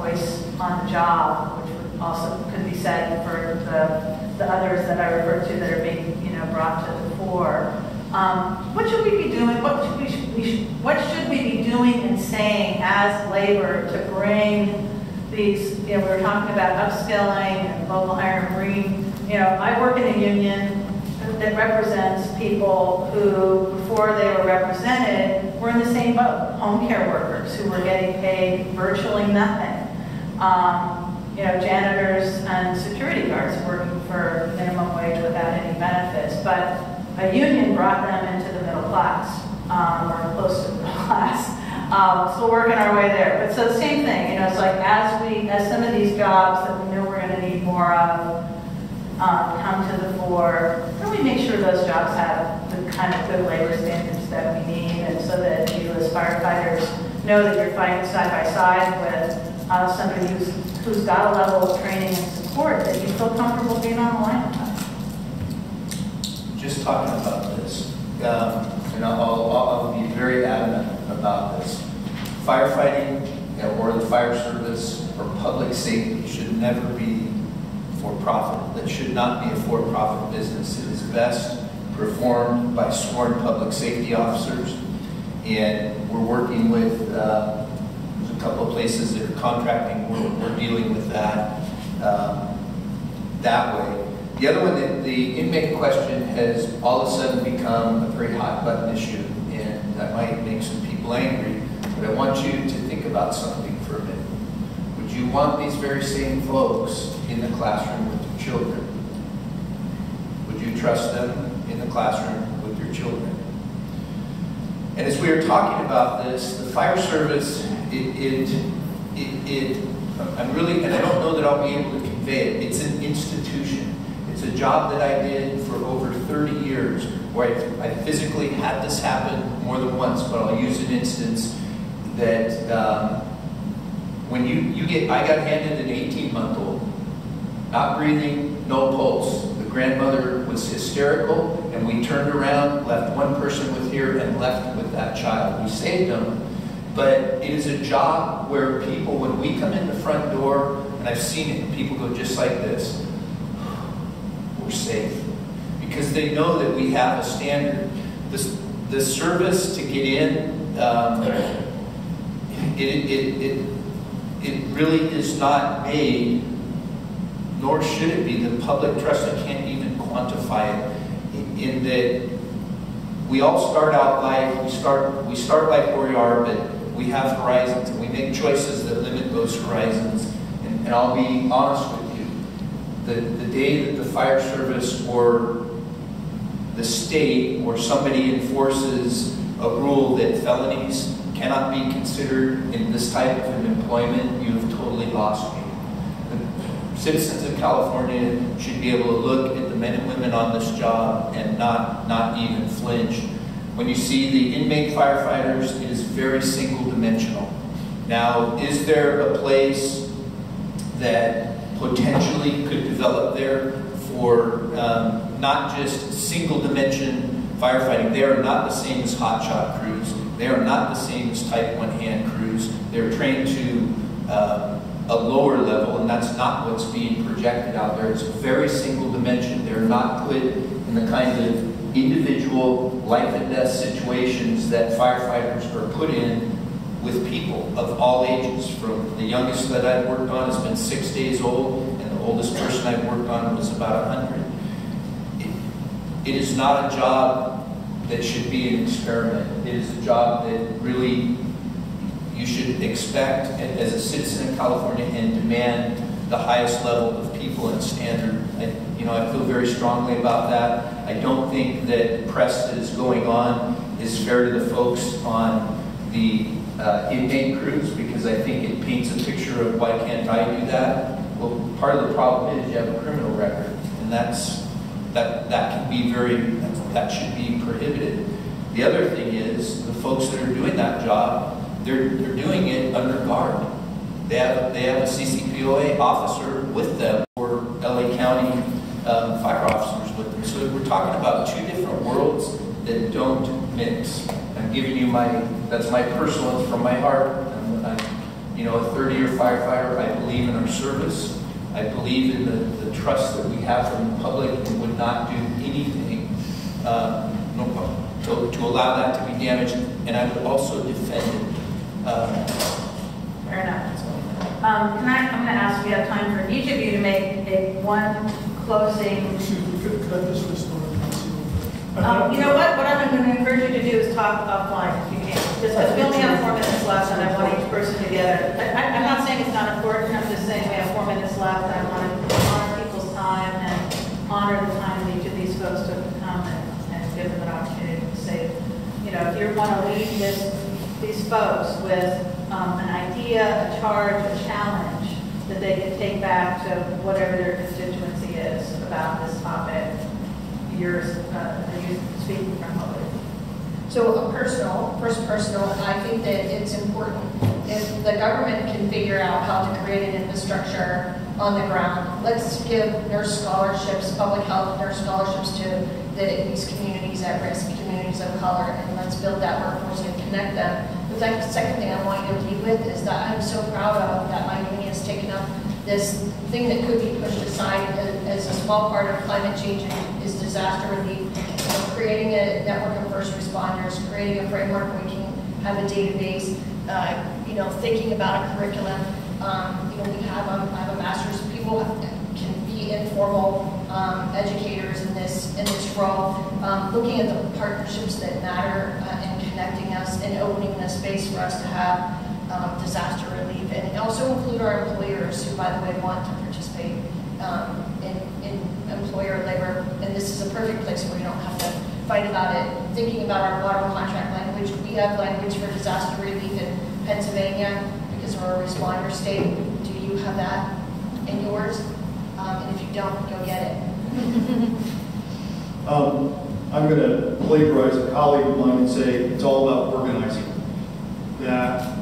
voice on the job, which would also could be said for the others that I referred to that are being brought to the fore. What should we be doing? What should we be doing and saying as labor to bring these? We were talking about upskilling and local hire and bringing. I work in a union that represents people who, before they were represented, were in the same boat. Home care workers who were getting paid virtually nothing. Janitors and security guards working for minimum wage without any benefits. But a union brought them into the middle class, or close to the middle class. Still working our way there. But so the same thing, it's like as some of these jobs that we know we're going to need more of come to the fore, how do we make sure those jobs have the kind of good labor standards that we need, and so that you as firefighters know that you're fighting side by side with somebody who's got a level of training and support that you feel comfortable being on the line with them? Just talking about this, and I'll be very adamant about this. Firefighting or the fire service or public safety should never be for-profit. That should not be a for-profit business. It is best performed by sworn public safety officers, and we're working with there's a couple of places that are contracting. We're dealing with that that way. The other one, the inmate question has all of a sudden become a very hot button issue, and that might make some people angry, but I want you to think about something for a minute. Would you want these very same folks in the classroom with your children? Would you trust them in the classroom with your children? And as we were talking about this, the fire service, I'm really, and I don't know that I'll be able to convey it, it's an institution. It's a job that I did for over 30 years, where I physically had this happen more than once, but I'll use an instance that when I got handed an 18-month-old, not breathing, no pulse. The grandmother was hysterical, and we turned around, left one person with here, and left with that child. We saved them, but it is a job where people, when we come in the front door, and I've seen it, people go just like this, we're safe. Because they know that we have a standard. The service to get in, it really is not made, nor should it be. The public trust, I can't even quantify it. in that we all start out life, we start life where we are, but we have horizons, and we make choices that limit those horizons. And I'll be honest with you, the day that the fire service or the state or somebody enforces a rule that felonies cannot be considered in this type of an employment, you have totally lost me. The citizens of California should be able to look at the men and women on this job and not even flinch. When you see the inmate firefighters, it is very single-dimensional. Now, is there a place that potentially could develop there for not just single-dimension firefighting? They are not the same as hotshot crews. They are not the same as type 1 hand crews. They're trained to a lower level, and that's not what's being projected out there. It's very single dimension. They're not put in the kind of individual life and death situations that firefighters are put in with people of all ages. From the youngest that I've worked on has been 6 days old, and the oldest person I've worked on was about 100. It is not a job that should be an experiment. It is a job that really you should expect as a citizen of California and demand the highest level of people and standard. I feel very strongly about that. I don't think that the press that is going on is fair to the folks on the inmate crews, because I think it paints a picture of why can't I do that? Well, part of the problem is you have a criminal record, and that should be prohibited. The other thing is the folks that are doing that job, they're doing it under guard. They have a CCPOA officer with them, or LA County fire officers with them. So we're talking about two different worlds that don't mix. I'm giving you that's my personal, from my heart. I'm a 30-year firefighter. I believe in our service. I believe in the trust that we have from the public, and would not do anything to allow that to be damaged. And I would also defend it. Fair enough. I'm going to ask, we have time for each of you to make one closing. Excuse me, could I just respond? You know what? What I'm going to encourage you to do is talk offline if you can. Just because we only have 4 minutes left, and I want each person to get it. I'm not saying it's not important. I'm just saying we have 4 minutes left. I want to honor people's time and honor the time that each of these folks took to come and give them an opportunity to say, if you want to leave these folks with an idea, a charge, a challenge that they can take back to whatever their constituency is about this topic. You're speaking from public. So personal, I think that it's important if the government can figure out how to create an infrastructure on the ground. Let's give nurse scholarships, public health nurse scholarships to these communities at risk, communities of color, and let's build that workforce and connect them. The second thing I want you to leave with is that I'm so proud of that my union has taken up this thing that could be pushed aside as a small part of climate change is disaster relief. Creating a network of first responders, creating a framework where we can have a database, thinking about a curriculum. I have a master's. People can be informal educators in this role, looking at the partnerships that matter and connecting us and opening a space for us to have disaster relief, and also include our employers who, by the way, want to participate in employer labor. And this is a perfect place where we don't have to fight about it. Thinking about our water contract language, we have language for disaster relief in Pennsylvania because we're a responder state. Do you have that in yours? And if you don't, go get it. I'm going to plagiarize a colleague of mine and say it's all about organizing. That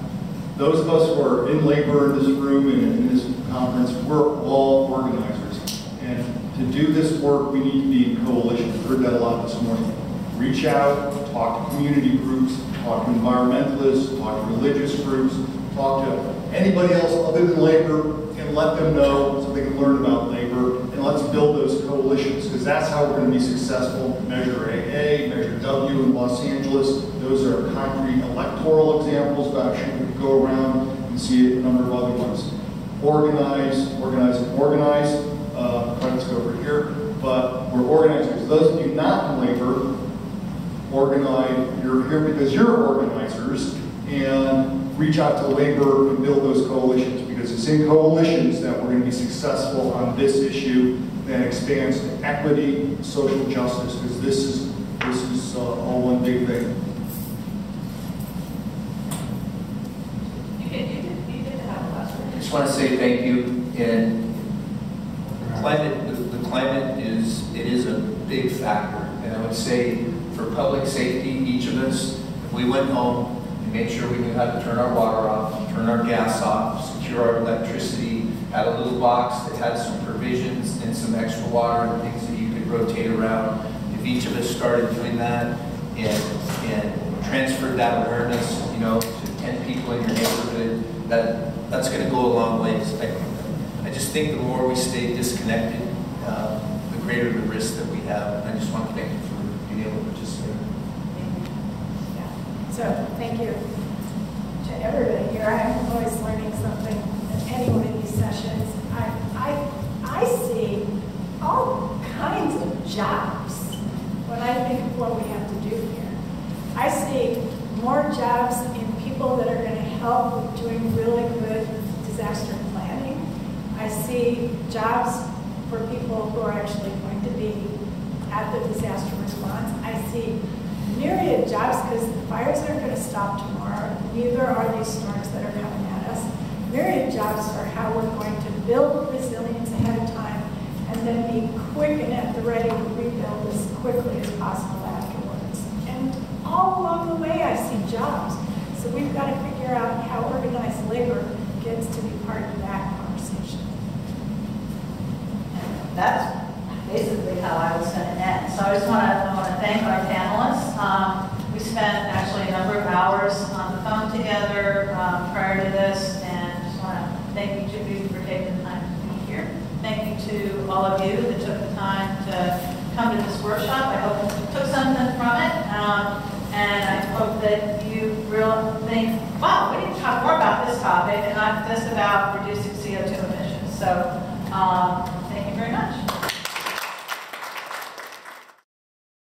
those of us who are in labor in this room and in this conference, we're all organizers. And to do this work, we need to be in coalition. We heard that a lot this morning. Reach out, talk to community groups, talk to environmentalists, talk to religious groups, talk to anybody else other than labor, and let them know so they can learn about labor. And let's build those coalitions, because that's how we're going to be successful. Measure AA, Measure W in Los Angeles. Those are concrete electoral examples, but actually we could go around and see a number of other ones. Organize. Credits go over here, but we're We're organizers. Those of you not in labor, you're here because you're organizers, and reach out to labor and build those coalitions, because it's in coalitions that we're going to be successful on this issue that expands to equity, social justice, because this is all one big thing. You did have a last word. I just want to say thank you. And the climate is a big factor. And I would say for public safety, each of us, if we went home and made sure we knew how to turn our water off, turn our gas off, secure our electricity, had a little box that had some provisions and some extra water and things that you could rotate around. If each of us started doing that and transferred that awareness, you know, to 10 people in your neighborhood, that's going to go a long ways. I just think the more we stay disconnected, the greater the risk that we have. And I just want to thank you for being able to participate. Yeah. So thank you to everybody here. I'm always learning something in any one of these sessions. I see all kinds of jobs when I think of what we have to do here. I see more jobs in people that are going to help with doing really good disaster planning. I see jobs for people who are actually going to be at the disaster response. I see myriad jobs, because the fires aren't going to stop tomorrow. Neither are these storms that are coming at us. Myriad jobs for how we're going to build resilience ahead of time and then be quick and at the ready to rebuild as quickly as possible afterwards. And all along the way, I see jobs. So we've got to figure out how organized labor gets to be part of that conversation. That's basically how I was going to end. So I want to thank our panelists. We spent actually a number of hours on the phone together prior to this, and just want to thank each of you for taking the time to be here. Thank you to all of you that took the time to come to this workshop. I hope you took something from it, and I hope that you really think, wow, we need to talk more about this topic and not just about reducing CO2 emissions. So thank you very much.